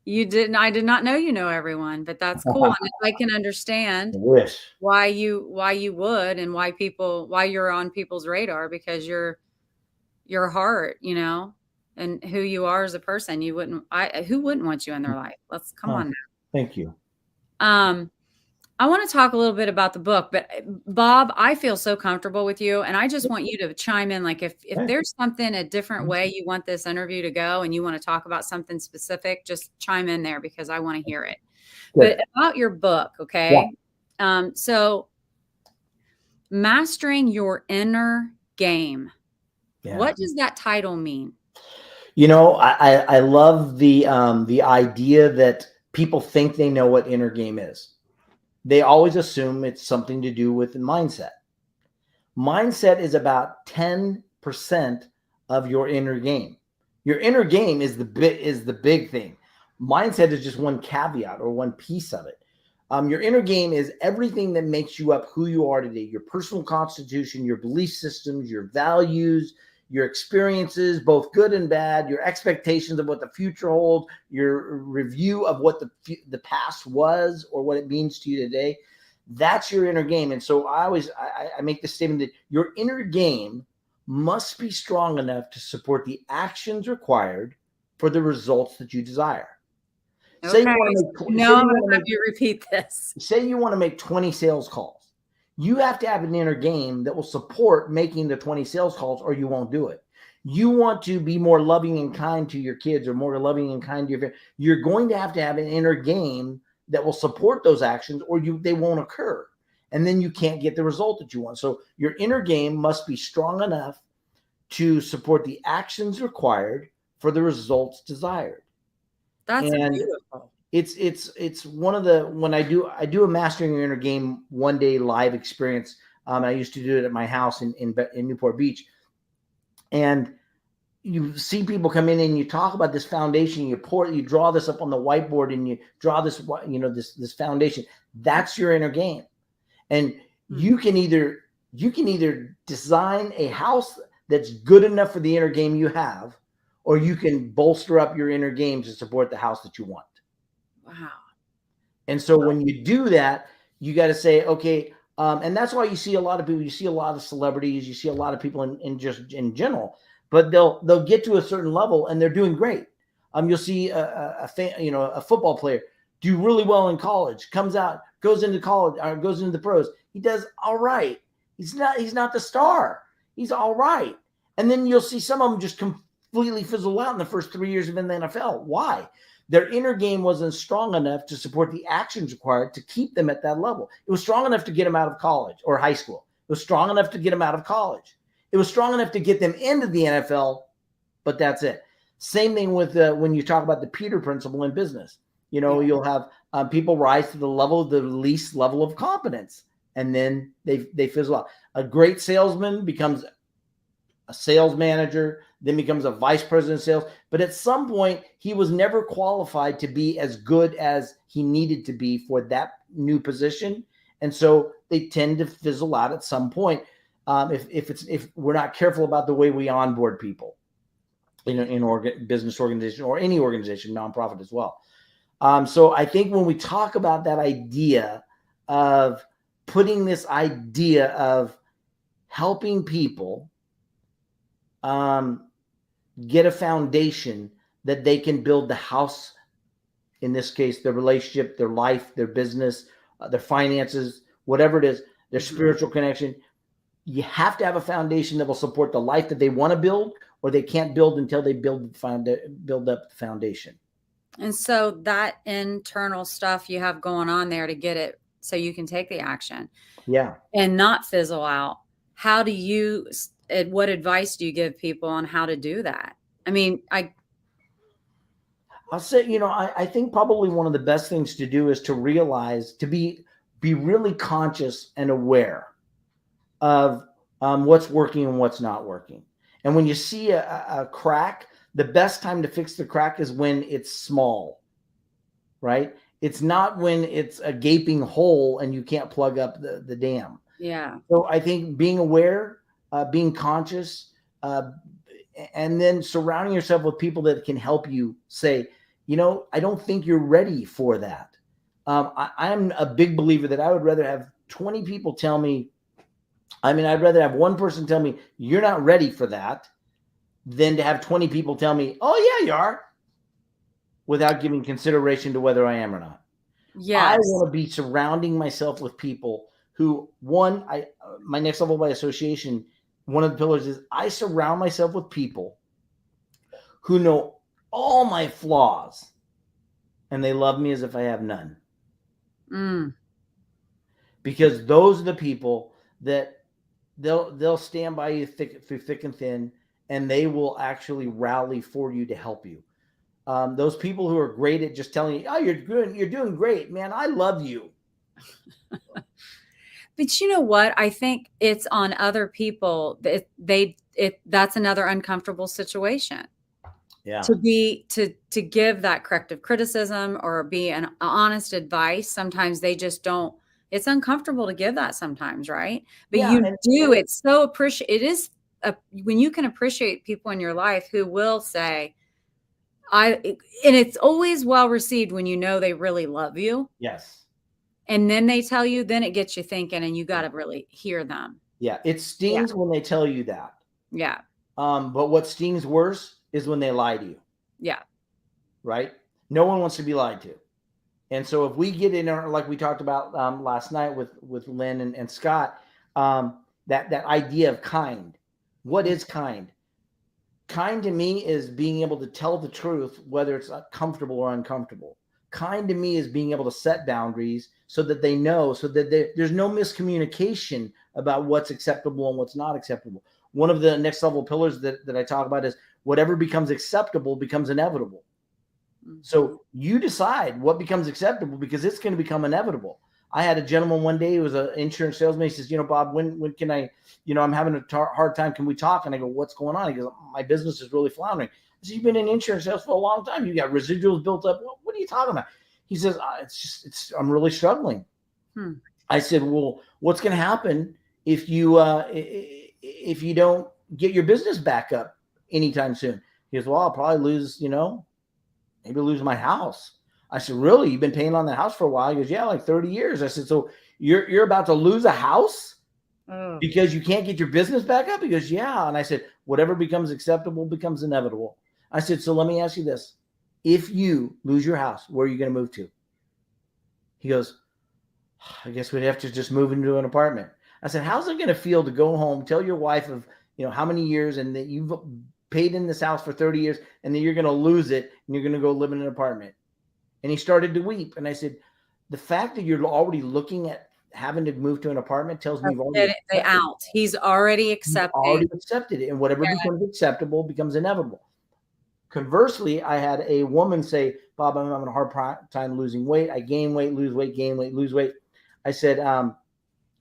You didn't I did not know you know everyone, but that's cool, and I can understand Wish. why you would and why you're on people's radar because your heart, and who you are as a person. Who wouldn't want you in their life? Let's come Oh, on thank you. now. I want to talk a little bit about the book, but Bob, I feel so comfortable with you, and I just want you to chime in. Like, if Okay. there's something a different way you want this interview to go, and you want to talk about something specific, just chime in there because I want to hear it. But Good. about your book, Yeah. okay? So mastering your inner game. Yeah. What does that title mean? I love the idea that people think they know what inner game is. They always assume it's something to do with mindset. Mindset is about 10% of your inner game. Your inner game is the big thing. Mindset is just one caveat or one piece of it. Your inner game is everything that makes you up who you are today, your personal constitution, your belief systems, your values, your experiences, both good and bad, your expectations of what the future holds, your review of what the past was or what it means to you today. That's your inner game. And so I make the statement that your inner game must be strong enough to support the actions required for the results that you desire. Say you Okay, want so to make, say I'm you gonna want to have make, you repeat this. say you want to make 20 sales calls. You have to have an inner game that will support making the 20 sales calls, or you won't do it. You want to be more loving and kind to your kids, or more loving and kind to your family. You're going to have an inner game that will support those actions, or they won't occur. And then you can't get the result that you want. So your inner game must be strong enough to support the actions required for the results desired. That's And beautiful. it's one of the, when I do a Mastering Your Inner Game 1-day live experience. I used to do it at my house in Newport Beach, and you see people come in and you talk about this foundation, you draw this up on the whiteboard and you draw this, this foundation. That's your inner game. And you can either design a house that's good enough for the inner game you have, or you can bolster up your inner game to support the house that you want. Wow. And so when you do that, you got to say, okay, and that's why you see a lot of people, you see a lot of celebrities, you see a lot of people in general, but they'll get to a certain level and they're doing great. You'll see a football player do really well in college, comes out, goes into college, goes into the pros. He does all right. He's not the star. He's all right. And then you'll see some of them just completely fizzle out in the first 3 years of in the NFL. Why? Their inner game wasn't strong enough to support the actions required to keep them at that level. It was strong enough to get them out of college or high school. It was strong enough to get them out of college. It was strong enough to get them into the NFL, but that's it. Same thing with when you talk about the Peter principle in business. You'll have people rise to the least level of competence, and then they fizzle out. A great salesman becomes a sales manager, then becomes a vice president of sales. But at some point, he was never qualified to be as good as he needed to be for that new position. And so they tend to fizzle out at some point if we're not careful about the way we onboard people in business organization or any organization, nonprofit as well. So I think when we talk about that idea of putting this idea of helping people get a foundation that they can build the house, in this case, their relationship, their life, their business, their finances, whatever it is, their spiritual connection. You have to have a foundation that will support the life that they want to build, or they can't build until they build up the foundation. And so that internal stuff you have going on there to get it so you can take the action. Yeah. And not fizzle out. How do you, what advice do you give people on how to do that? I mean, I'll say, I think probably one of the best things to do is to realize, to be really conscious and aware of what's working and what's not working. And when you see a crack, the best time to fix the crack is when it's small, right? It's not when it's a gaping hole and you can't plug up the dam. Yeah. So I think being aware, being conscious, and then surrounding yourself with people that can help you say, I don't think you're ready for that. I'm a big believer that I would rather have 20 people tell me, I'd rather have one person tell me you're not ready for that than to have 20 people tell me, oh yeah, you are, without giving consideration to whether I am or not. Yes. I want to be surrounding myself with people who, my next level by association, one of the pillars is I surround myself with people who know all my flaws and they love me as if I have none. Because those are the people that they'll stand by you through thick and thin, and they will actually rally for you to help you. Those people who are great at just telling you, oh, you're doing great, man, I love you. But you know what? I think it's on other people. That's another uncomfortable situation. Yeah. To give that corrective criticism or be an honest advice. Sometimes they just don't. It's uncomfortable to give that sometimes, right? But yeah, it's so it is when you can appreciate people in your life who will say, and it's always well received when they really love you. Yes. And then they tell you, then it gets you thinking, and you got to really hear them. Yeah. It stings when they tell you that. Yeah. But what stings worse is when they lie to you. Yeah. Right. No one wants to be lied to. And so if we get in, like we talked about last night with Lynn and Scott, that idea of kind. What is kind? Kind to me is being able to tell the truth, whether it's comfortable or uncomfortable. Kind to me is being able to set boundaries so that they know, so that there's no miscommunication about what's acceptable and what's not acceptable. one of the next level pillars that I talk about is whatever becomes acceptable becomes inevitable. So you decide what becomes acceptable because it's going to become inevitable. I had a gentleman one day who was an insurance salesman. He says, Bob, when can I, I'm having a hard time. Can we talk? And I go, what's going on? He goes, my business is really floundering. I said, you've been in insurance sales for a long time. You got residuals built up. What are you talking about? He says, I'm really struggling. I said, well, what's going to happen if you don't get your business back up anytime soon? He goes, well, I'll probably lose, maybe lose my house. I said, really? You've been paying on the house for a while? He goes, yeah, like 30 years. I said, so you're about to lose a house because you can't get your business back up? He goes, yeah. And I said, whatever becomes acceptable becomes inevitable. I said, so let me ask you this. If you lose your house, where are you going to move to? He goes, I guess we'd have to just move into an apartment. I said, how's it going to feel to go home, tell your wife of, how many years and that you've paid in this house for 30 years and then you're going to lose it and you're going to go live in an apartment? And he started to weep. And I said, the fact that you're already looking at having to move to an apartment tells me you've already He's already accepted it. And whatever becomes acceptable becomes inevitable. Conversely, I had a woman say, Bob, I'm having a hard time losing weight. I gain weight, lose weight, gain weight, lose weight. I said,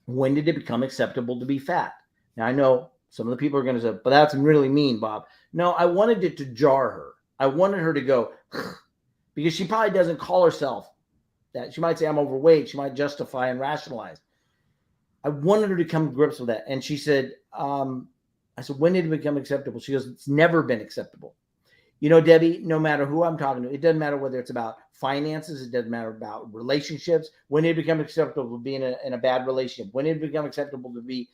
when did it become acceptable to be fat? Now, I know some of the people are going to say, but that's really mean, Bob. No, I wanted it to jar her. I wanted her to go, because she probably doesn't call herself that. She might say, I'm overweight. She might justify and rationalize. I wanted her to come to grips with that. And she said, I said, when did it become acceptable? She goes, it's never been acceptable. Debbie, no matter who I'm talking to, it doesn't matter whether it's about finances. It doesn't matter about relationships. When did it become acceptable to be in a bad relationship? When did it become acceptable to be,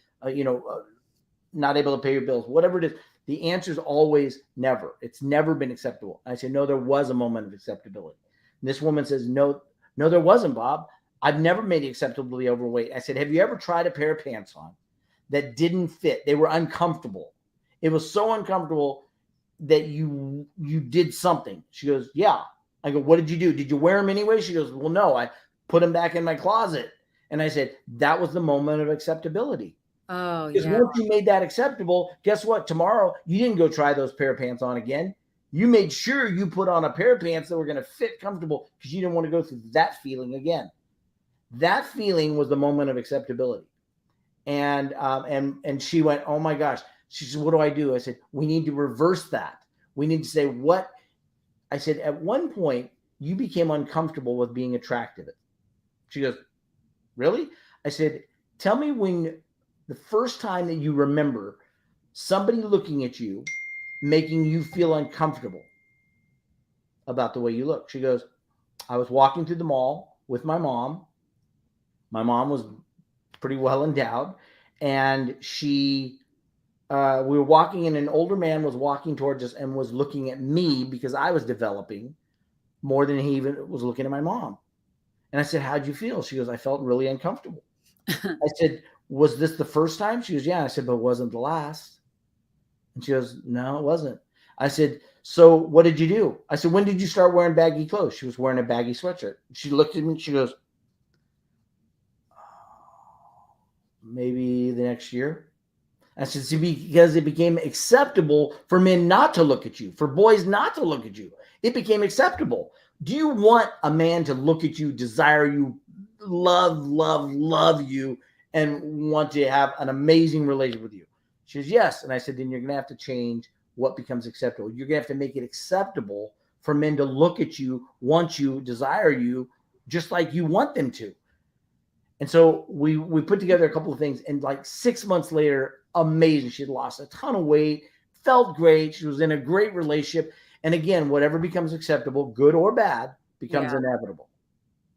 not able to pay your bills? Whatever it is, the answer is always never. It's never been acceptable. I said, no, there was a moment of acceptability. And this woman says, no, there wasn't, Bob. I've never made it acceptable to be overweight. I said, have you ever tried a pair of pants on that didn't fit? They were uncomfortable. It was so uncomfortable that you did something. She goes, yeah. I go, what did you do? Did you wear them anyway? She goes, well, no, I put them back in my closet. And I said, that was the moment of acceptability. Oh, because once you made that acceptable, guess what? Tomorrow, you didn't go try those pair of pants on again. You made sure you put on a pair of pants that were going to fit comfortable because you didn't want to go through that feeling again. That feeling was the moment of acceptability. And she went, oh my gosh. She said, what do I do? I said, we need to reverse that. We need to say what I said. At one point, you became uncomfortable with being attractive. She goes, really? I said, tell me when the first time that you remember somebody looking at you, making you feel uncomfortable about the way you look. She goes, I was walking through the mall with my mom. My mom was pretty well endowed. And we were walking and an older man was walking towards us and was looking at me because I was developing more than he even was looking at my mom. And I said, how'd you feel? She goes, I felt really uncomfortable. I said, was this the first time? She goes, yeah. I said, but it wasn't the last. And she goes, no, it wasn't. I said, so what did you do? I said, when did you start wearing baggy clothes? She was wearing a baggy sweatshirt. She looked at me and she goes, maybe the next year. I said, see, because it became acceptable for men not to look at you, for boys not to look at you. It became acceptable. Do you want a man to look at you, desire you, love you, and want to have an amazing relationship with you? She says, yes. And I said, then you're going to have to change what becomes acceptable. You're going to have to make it acceptable for men to look at you, want you, desire you, just like you want them to. And so we put together a couple of things, and like 6 months later, amazing. She had lost a ton of weight, felt great. She was in a great relationship. And again, whatever becomes acceptable, good or bad, becomes inevitable.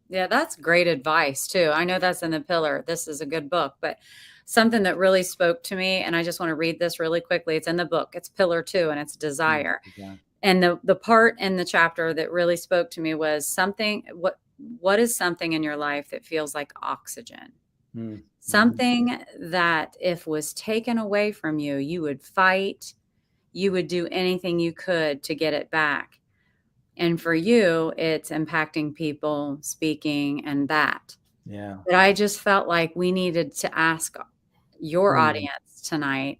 Yeah, that's great advice too. I know that's in the pillar. This is a good book, but something that really spoke to me, and I just want to read this really quickly. It's in the book. It's pillar 2, and it's desire. Okay. And the part in the chapter that really spoke to me was something, what is something in your life that feels like oxygen? Mm-hmm. Something that if was taken away from you, you would fight, you would do anything you could to get it back. And for you, it's impacting people, speaking, and that. Yeah. But I just felt like we needed to ask your audience tonight,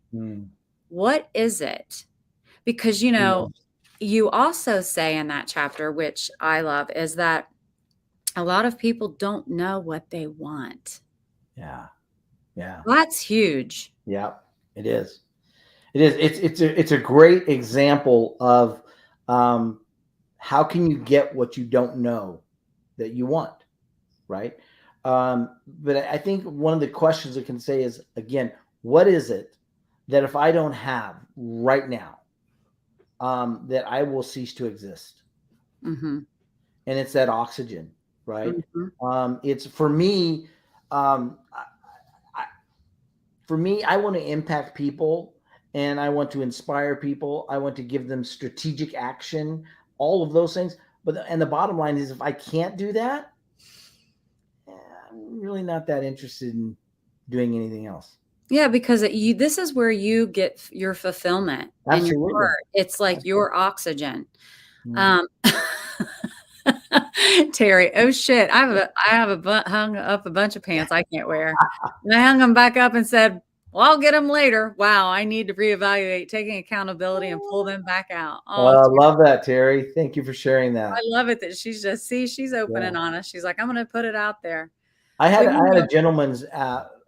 what is it? Because, you also say in that chapter, which I love, is that a lot of people don't know what they want. Yeah. Yeah. That's huge. Yeah. It is. It is. It's a great example of how can you get what you don't know that you want, right? But I think one of the questions I can say is, again, what is it that if I don't have right now, that I will cease to exist? Mm-hmm. And it's that oxygen, right? Mm-hmm. It's for me. For me, I want to impact people and I want to inspire people. I want to give them strategic action, all of those things. And the bottom line is, if I can't do that, I'm really not that interested in doing anything else. Yeah, because this is where you get your fulfillment and your Absolutely. heart. It's like your oxygen. Mm. Terry, oh shit! I have hung up a bunch of pants I can't wear. And I hung them back up and said, "Well, I'll get them later." Wow, I need to reevaluate taking accountability and pull them back out. Oh, I love that, Terry. Thank you for sharing that. I love it that she's open and honest. She's like, "I'm going to put it out there." I had a gentleman's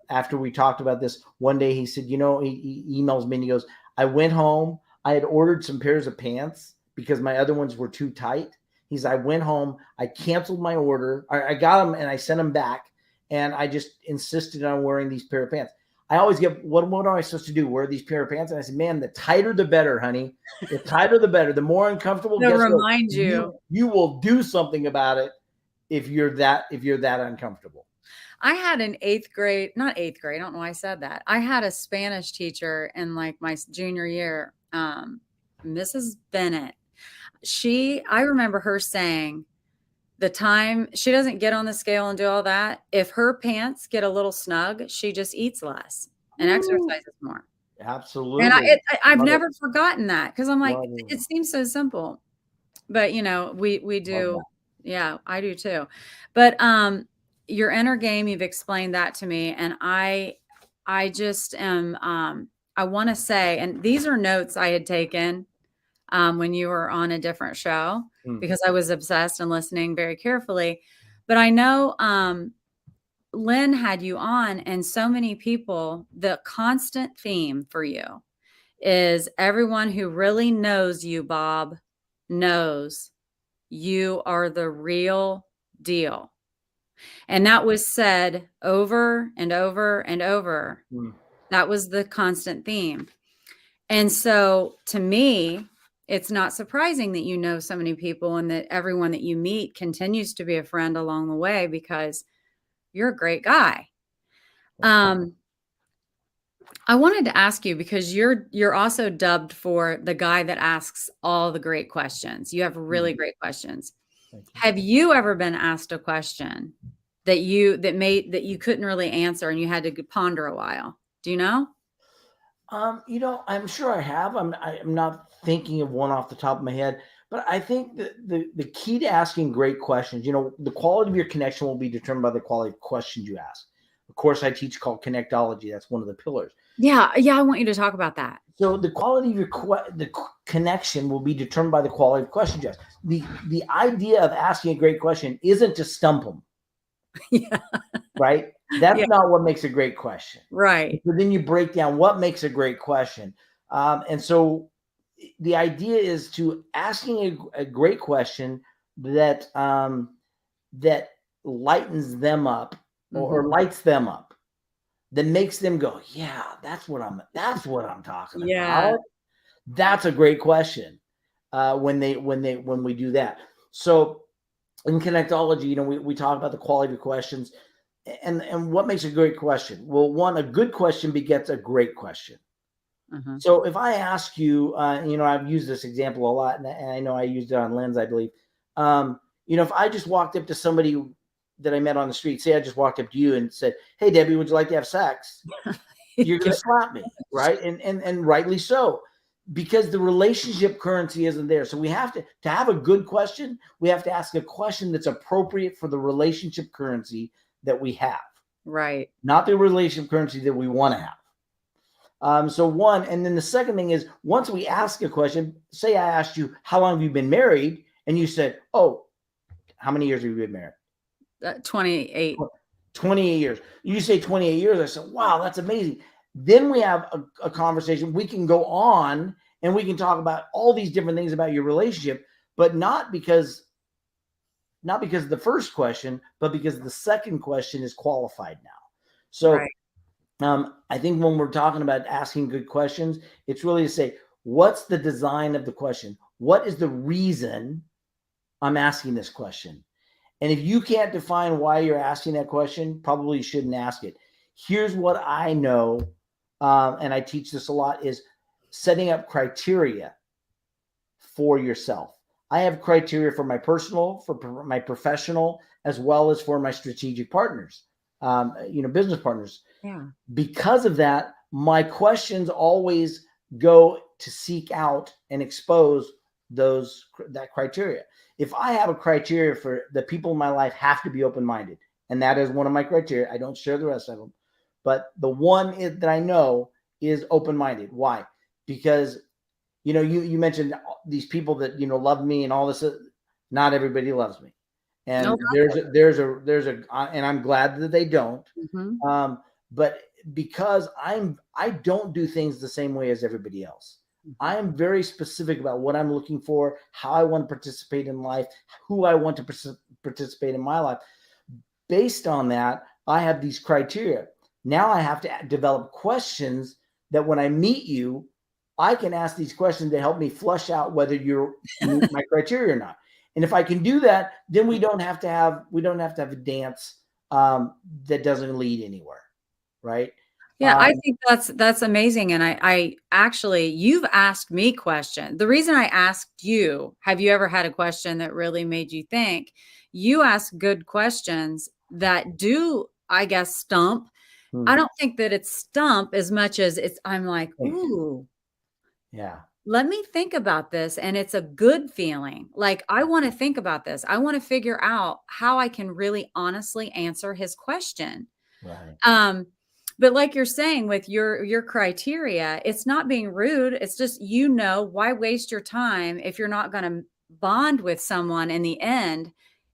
after we talked about this one day. He said, he emails me and he goes, "I went home. I had ordered some pairs of pants because my other ones were too tight." He's, "I went home. I canceled my order. I got them and I sent them back. And I just insisted on wearing these pair of pants." I always get, what am I supposed to do? Wear these pair of pants? And I said, "Man, the tighter the better, honey. The tighter the better. The more uncomfortable." To remind you will do something about it if you're that uncomfortable. I had an not eighth grade. I don't know why I said that. I had a Spanish teacher in like my junior year, Mrs. Bennett. I remember her saying the time she doesn't get on the scale and do all that, if her pants get a little snug, she just eats less and exercises more. Absolutely. And I've never forgotten that, because I'm like, it seems so simple, but we do. Yeah, I do too. But your inner game, you've explained that to me, and I just am. I want to say, and these are notes I had taken when you were on a different show, because I was obsessed and listening very carefully. But I know Lynn had you on, and so many people, the constant theme for you is everyone who really knows you, Bob, knows you are the real deal. And that was said over and over and over. That was the constant theme. And so to me, it's not surprising that you know so many people and that everyone that you meet continues to be a friend along the way, because you're a great guy. I wanted to ask you, because you're also dubbed for the guy that asks all the great questions. You have really great questions. Have you ever been asked a question that you couldn't really answer and you had to ponder a while? Do you know? I'm sure I have. I'm not thinking of one off the top of my head, but I think that the key to asking great questions, the quality of your connection will be determined by the quality of questions you ask. Of course, I teach called connectology. That's one of the pillars. Yeah. I want you to talk about that. So the quality of the connection will be determined by the quality of questions you ask. The idea of asking a great question isn't to stump them. Yeah. Right? That's not what makes a great question. Right. But then you break down what makes a great question. And so the idea is to asking a great question that that lightens them up or lights them up, that makes them go, "Yeah, that's what I'm talking about." That's a great question when we do that. So in connectology, we talk about the quality of questions and what makes a great question. Well, one, a good question begets a great question. So if I ask you, I've used this example a lot, and I know I used it on Lynn's, I believe. If I just walked up to somebody that I met on the street, say I just walked up to you and said, "Hey, Debbie, would you like to have sex?" You're going to slap me, right? And rightly so, because the relationship currency isn't there. So we have to have a good question. We have to ask a question that's appropriate for the relationship currency that we have, right? Not the relationship currency that we want to have. So one, and then the second thing is, once we ask a question, say I asked you, how long have you been married? And you said, oh, how many years have you been married? 28. 28 years. You say 28 years. I said, wow, that's amazing. Then we have a conversation. We can go on and we can talk about all these different things about your relationship, but not because of the first question, but because the second question is qualified now. So Right. I think when we're talking about asking good questions, it's really to say, what's the design of the question? What is the reason I'm asking this question? And if you can't define why you're asking that question, probably you shouldn't ask it. Here's what I know, and I teach this a lot, is setting up criteria for yourself. I have criteria for my personal, for my professional, as well as for my strategic partners, business partners. Yeah. Because of that, my questions always go to seek out and expose that criteria. If I have a criteria for the people in my life have to be open-minded, and that is one of my criteria, I don't share the rest of them, but the one that I know is open-minded. Why? Because you mentioned these people that love me and all this. Not everybody loves me, and No. there's a, and I'm glad that they don't. Mm-hmm. But because I don't do things the same way as everybody else. I am very specific about what I'm looking for, how I want to participate in life, who I want to participate in my life. Based on that, I have these criteria. Now I have to develop questions that when I meet you, I can ask these questions to help me flush out whether you meet my criteria or not. And if I can do that, then we don't have to have a dance that doesn't lead anywhere. Right. Yeah, I think that's amazing. And I actually, you've asked me question. The reason I asked you, have you ever had a question that really made you think? You ask good questions that do, I guess, stump. I don't think that it's stump as much as I'm like, ooh, yeah, let me think about this. And it's a good feeling. Like, I want to think about this. I want to figure out how I can really honestly answer his question. right. But like you're saying with your criteria, it's not being rude. It's just, why waste your time if you're not going to bond with someone in the end?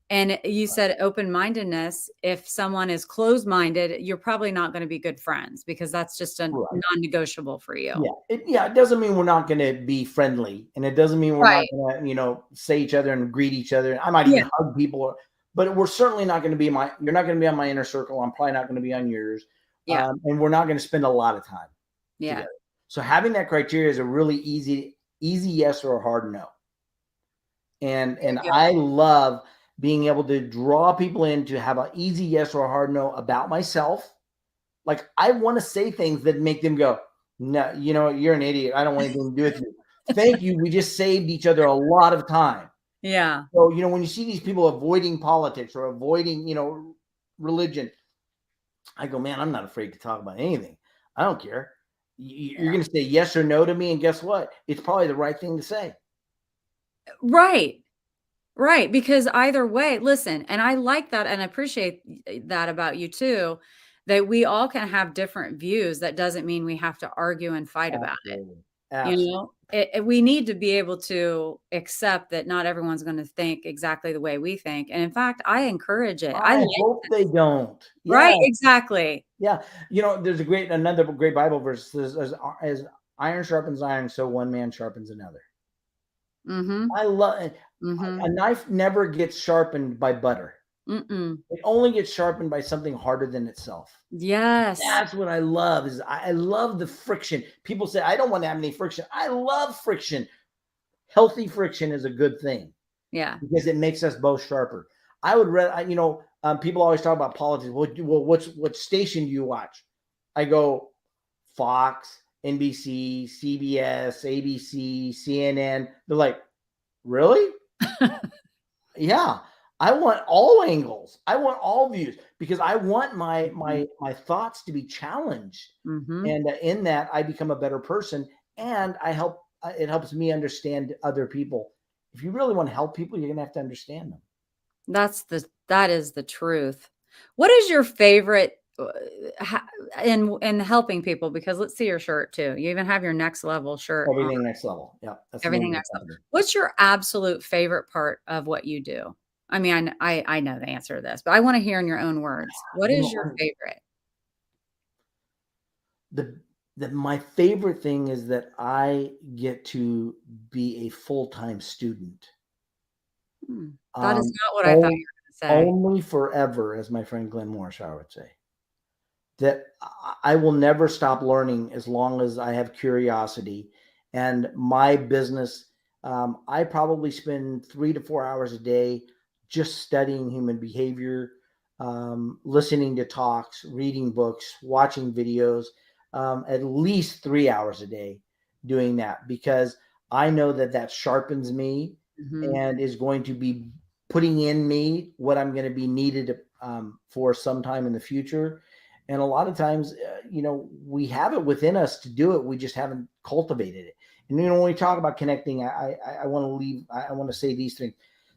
And you said open-mindedness. If someone is closed-minded, you're probably not going to be good friends because that's just a non-negotiable for you. Yeah. It doesn't mean we're not going to be friendly, and it doesn't mean we're not going to, say each other and greet each other. I might even hug people, but we're certainly not going to be you're not going to be on my inner circle. I'm probably not going to be on yours. Yeah. And we're not going to spend a lot of time together. So having that criteria is a really easy yes or a hard no. And I love being able to draw people in to have an easy yes or a hard no about myself. Like, I want to say things that make them go, no, you're an idiot. I don't want anything to do with you. Thank you. We just saved each other a lot of time. Yeah. So, when you see these people avoiding politics or avoiding, religion, I go, man, I'm not afraid to talk about anything. I don't care. You're going to say yes or no to me. And guess what? It's probably the right thing to say. Right. Right. Because either way, listen, and I like that and I appreciate that about you too, that we all can have different views. That doesn't mean we have to argue and fight about it. Absolutely. We need to be able to accept that not everyone's going to think exactly the way we think. And in fact, I encourage it. I hope they don't. Yeah. Right. Exactly. Yeah. There's another great Bible verse says, as iron sharpens iron, so one man sharpens another. Mm-hmm. I love a knife never gets sharpened by butter. It only gets sharpened by something harder than itself. Yes. That's what I love. Is I love the friction. People say, I don't want to have any friction. I love friction. Healthy friction is a good thing. Yeah. Because it makes us both sharper. I would rather, people always talk about politics. Well, what station do you watch? I go Fox, NBC, CBS, ABC, CNN. They're like, really? Yeah. I want all angles. I want all views because I want my thoughts to be challenged. And in that, I become a better person, and it helps me understand other people. If you really want to help people, you're going to have to understand them. That is the truth. What is your favorite in helping people, because let's see your shirt too. You even have your next level shirt on. Everything Next Level. Yeah. That's the name Everything of the next level. company. What's your absolute favorite part of what you do? I mean, I know the answer to this, but I want to hear in your own words. What is your favorite? My favorite thing is that I get to be a full-time student. That is not what I thought you were going to say. Only forever, as my friend Glenn Morishar would say. That I will never stop learning as long as I have curiosity. And my business, I probably spend 3 to 4 hours a day just studying human behavior, listening to talks, reading books, watching videos, at least 3 hours a day doing that, because I know that sharpens me and is going to be putting in me what I'm going to be needed for some time in the future. And a lot of times, we have it within us to do it. We just haven't cultivated it. And, when we talk about connecting, I want to say these things.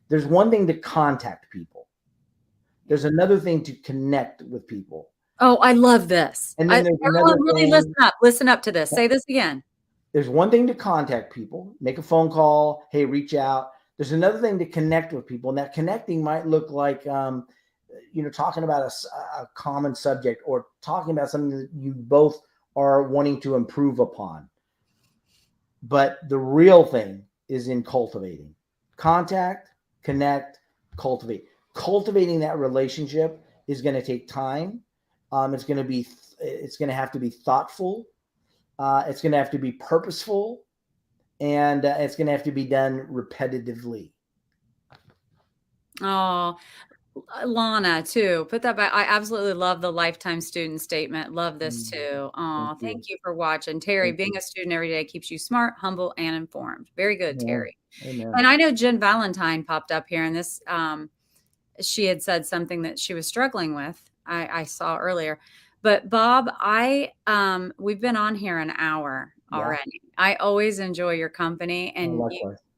There's one thing to contact people. There's another thing to connect with people. Oh, I love this. And then Everyone really listen up to this. Say this again. There's one thing to contact people, make a phone call, hey, reach out. There's another thing to connect with people. And that connecting might look like, talking about a common subject, or talking about something that you both are wanting to improve upon. But the real thing is in cultivating. Contact, connect, cultivate. Cultivating that relationship is going to take time. It's going to have to be thoughtful. It's going to have to be purposeful, and it's going to have to be done repetitively. Oh, Lana, too. Put that back. I absolutely love the lifetime student statement. Love this too. Oh, thank you for watching. Terry, being a student every day keeps you smart, humble, and informed. Very good, Terry. Amen. And I know Jen Valentine popped up here, and this, she had said something that she was struggling with. I saw earlier. But Bob, we've been on here an hour already. I always enjoy your company, and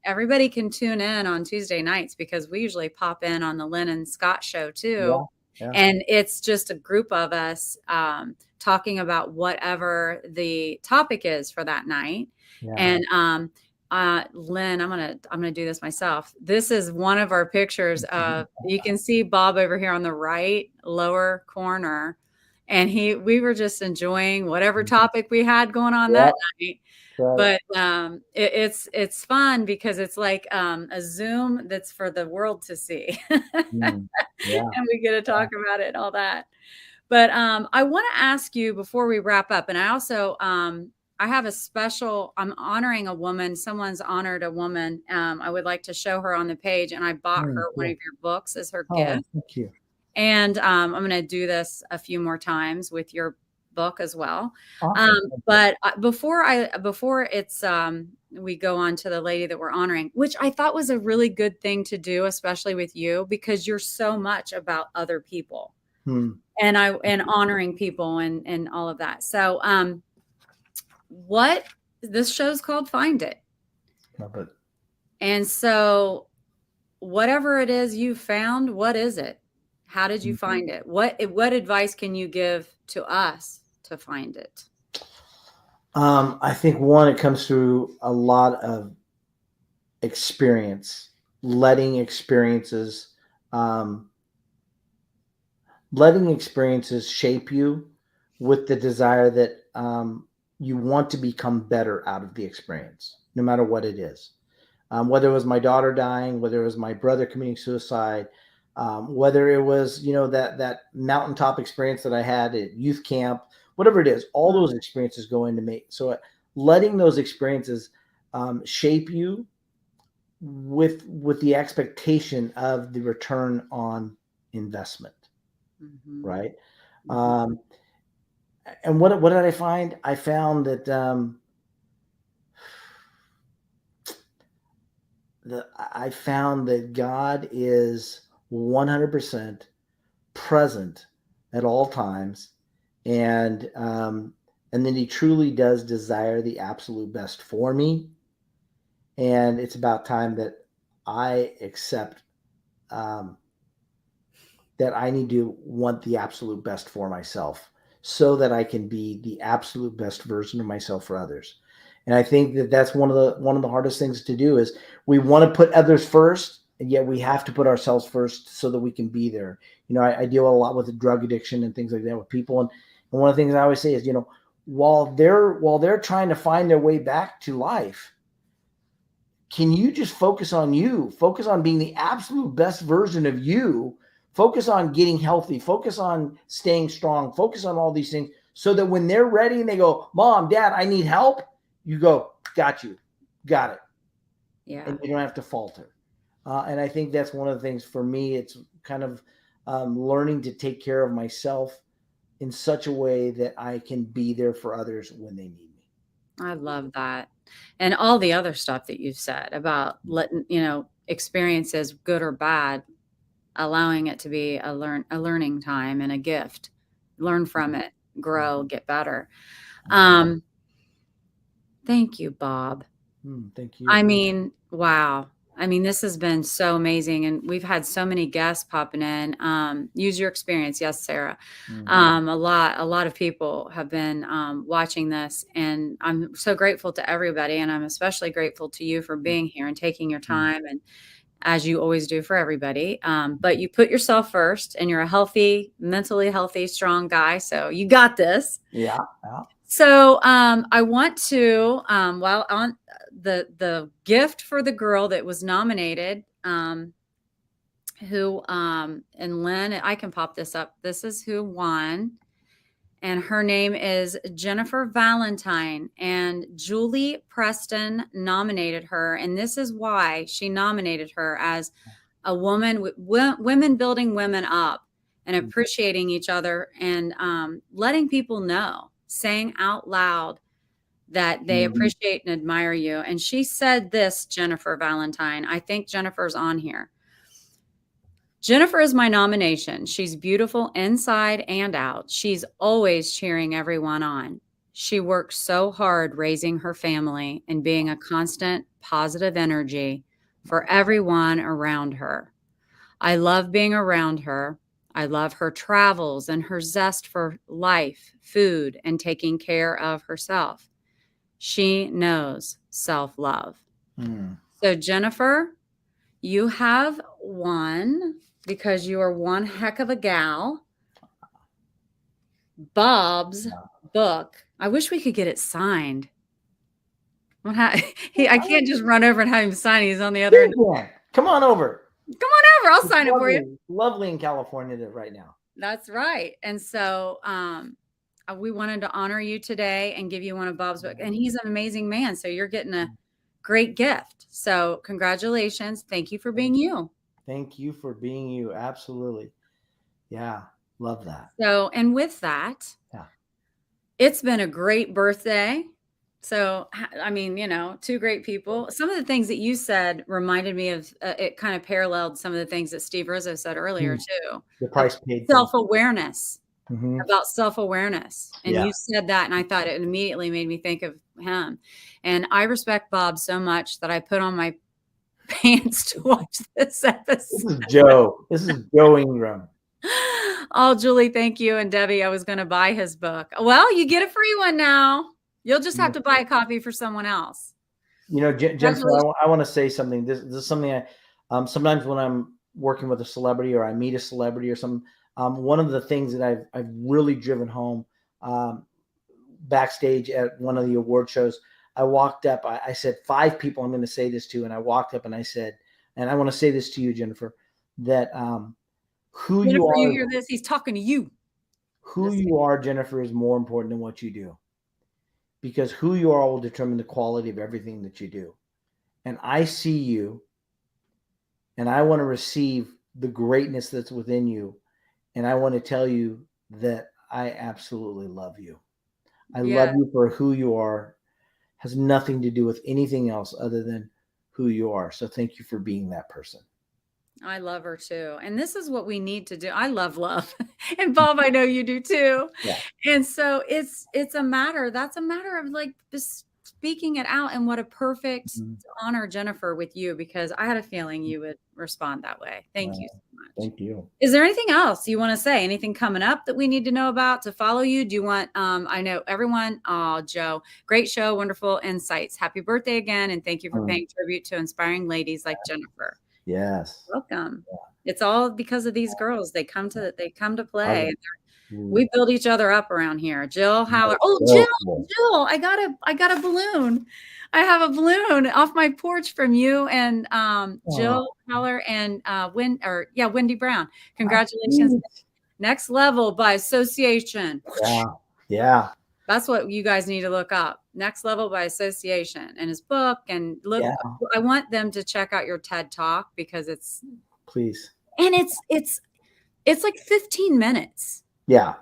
everybody can tune in on Tuesday nights, because we usually pop in on the Lynn and Scott show too. Yeah. And it's just a group of us talking about whatever the topic is for that night. Yeah. And Lynn, I'm gonna do this myself. This is one of our pictures of, you can see Bob over here on the right lower corner. And we were just enjoying whatever topic we had going on that night. Right. But it's fun, because it's like a Zoom that's for the world to see. And we get to talk about it and all that. But I want to ask you before we wrap up, and I also I have I'm honoring a woman. Someone's honored a woman. I would like to show her on the page, and I bought her one of your books as her gift. Thank you. And I'm going to do this a few more times with your book as well. Awesome. But before it's we go on to the lady that we're honoring, which I thought was a really good thing to do, especially with you, because you're so much about other people and honoring people and all of that. So this show's called Find It. Love it. And so whatever it is you found, what is it? How did you find it? What advice can you give to us to find it? I think it comes through a lot of experience, letting experiences shape you with the desire that you want to become better out of the experience, no matter what it is. Whether it was my daughter dying, whether it was my brother committing suicide, whether it was, that mountaintop experience that I had at youth camp, whatever it is, all those experiences go into me. So letting those experiences shape you with the expectation of the return on investment, right? And what did I find? I found that God is 100% present at all times, and then He truly does desire the absolute best for me. And it's about time that I accept that I need to want the absolute best for myself so that I can be the absolute best version of myself for others. And I think that that's one of the hardest things to do is we want to put others first, and yet we have to put ourselves first so that we can be there. I deal a lot with drug addiction and things like that with people. And one of the things I always say is, while they're trying to find their way back to life, can you just focus on you, focus on being the absolute best version of you, focus on getting healthy, focus on staying strong, focus on all these things so that when they're ready and they go, Mom, Dad, I need help, you go, got you, got it. Yeah. And you don't have to falter. And I think that's one of the things for me. It's kind of learning to take care of myself in such a way that I can be there for others when they need me. I love that. And all the other stuff that you've said about letting, experiences, good or bad, allowing it to be a learning time and a gift. Learn from it, grow, get better. Thank you, Bob. Thank you. I mean, wow. I mean, this has been so amazing, and we've had so many guests popping in. Use your experience, yes, Sarah. A lot of people have been watching this, and I'm so grateful to everybody, and I'm especially grateful to you for being here and taking your time, and as you always do for everybody. But you put yourself first, and you're a healthy, mentally healthy, strong guy, so you got this. Yeah. So I want to, while on the gift for the girl that was nominated, and Lynn, I can pop this up. This is who won. And her name is Jennifer Valentine, and Julie Preston nominated her. And this is why she nominated her, as a woman, women building women up and appreciating each other, and letting people know, saying out loud that they appreciate and admire you. And she said this, Jennifer Valentine, I think Jennifer's on here. Jennifer is my nomination. She's beautiful inside and out. She's always cheering everyone on. She works so hard raising her family and being a constant positive energy for everyone around her. I love being around her. I love her travels and her zest for life, food, and taking care of herself. She knows self-love. So Jennifer, you have won, because you are one heck of a gal, Bob's book. I wish we could get it signed. I can't just run over and have him sign. He's on the other end. Come on over. Come on over. I'll sign it for you. Lovely in California right now. That's right. And so we wanted to honor you today and give you one of Bob's books. And he's an amazing man. So you're getting a great gift. So congratulations. Thank you for being you. Thank you for being you. Absolutely. Yeah. Love that. So, and with that, it's been a great birthday. So, I mean, two great people. Some of the things that you said reminded me of, it kind of paralleled some of the things that Steve Rizzo said earlier too. The price paid. Self-awareness, about self-awareness. And you said that, and I thought it immediately made me think of him. And I respect Bob so much that I put on my pants to watch this episode. This is Joe. This is Joe Ingram. Oh, Julie, thank you. And Debbie, I was going to buy his book. Well, you get a free one now. You'll just have to buy a copy for someone else. Jennifer, I want to say something. This is something sometimes when I'm working with a celebrity or I meet a celebrity or something, one of the things that I've really driven home backstage at one of the award shows, I walked up, I said, 5 people I'm going to say this to. And I walked up and I said, and I want to say this to you, Jennifer, that who Jennifer, you are. You hear this? He's talking to you. Who you are, Jennifer, is more important than what you do. Because who you are will determine the quality of everything that you do. And I see you, and I want to receive the greatness that's within you. And I want to tell you that I absolutely love you. I love you for who you are. Has nothing to do with anything else other than who you are. So thank you for being that person. I love her too. And this is what we need to do. I love love. And Bob, I know you do too. Yeah. And so that's a matter of like just speaking it out. And what a perfect Mhm. honor, Jennifer, with you, because I had a feeling you would respond that way. Thank you so much. Thank you. Is there anything else you want to say? Anything coming up that we need to know about to follow you? Do you want, I know everyone, oh, Joe, great show, wonderful insights. Happy birthday again. And thank you for paying tribute to inspiring ladies like Jennifer. Yes. Welcome. Yeah. It's all because of these girls. They come to play. Mm. We build each other up around here. Jill Howler. Oh, So Jill, cool. Jill, I got a balloon. I have a balloon off my porch from you and Jill Howler and Wendy Brown. Congratulations. Next Level by Association. Yeah. Yeah. That's what you guys need to look up. Next Level by Association and his book. And look, Yeah. I want them to check out your TED Talk because it's like 15 minutes. Yeah.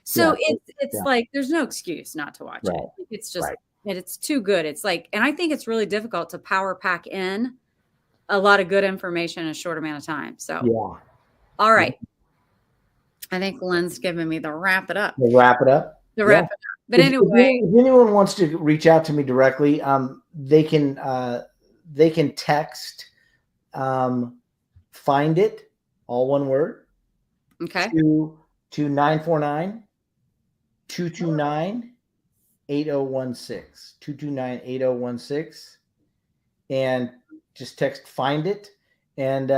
So Yeah. it's like there's no excuse not to watch it. It's just it's too good. It's like, and I think it's really difficult to power pack in a lot of good information in a short amount of time. So yeah. All right. I think Lynn's giving me the wrap it up. We'll wrap it up. But anyway, if anyone wants to reach out to me directly, they can text find it, all one word. Okay. To 949-229-8016. 229-8016. And just text find it. And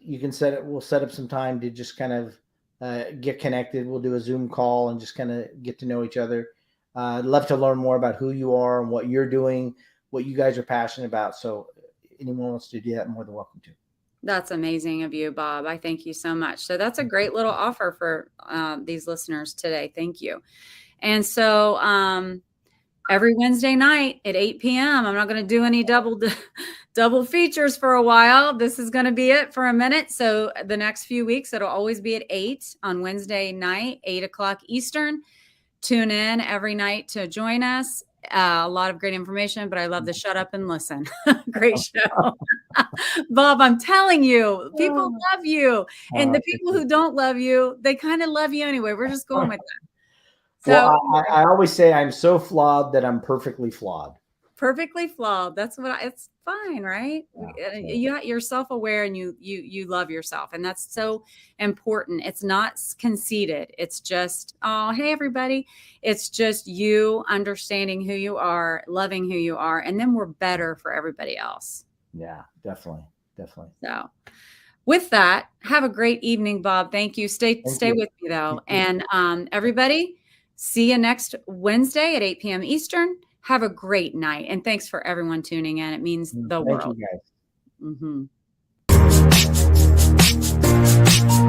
you can we'll set up some time to just kind of get connected. We'll do a Zoom call and just kind of get to know each other. I'd love to learn more about who you are and what you're doing, what you guys are passionate about. So anyone wants to do that, more than welcome to. That's amazing of you, Bob. I thank you so much. So that's a great little offer for these listeners today. Thank you. And so every Wednesday night at 8 p.m., I'm not going to do any double features for a while. This is going to be it for a minute. So the next few weeks, it'll always be at 8 on Wednesday night, 8 o'clock Eastern. Tune in every night to join us. A lot of great information, but I love the shut up and listen. Great show. Bob, I'm telling you, people love you. And the people who don't love you, they kind of love you anyway. We're just going with that. So I always say I'm so flawed that I'm perfectly flawed. Perfectly flawed. That's what it's fine, right? You're self-aware and you love yourself. And that's so important. It's not conceited. It's just, oh, hey, everybody. It's just you understanding who you are, loving who you are. And then we're better for everybody else. Yeah, definitely. So with that, have a great evening, Bob. Thank you. Stay with me though. And everybody, see you next Wednesday at 8 p.m. Eastern. Have a great night. And thanks for everyone tuning in. It means the world. Thank you, guys. Mm-hmm.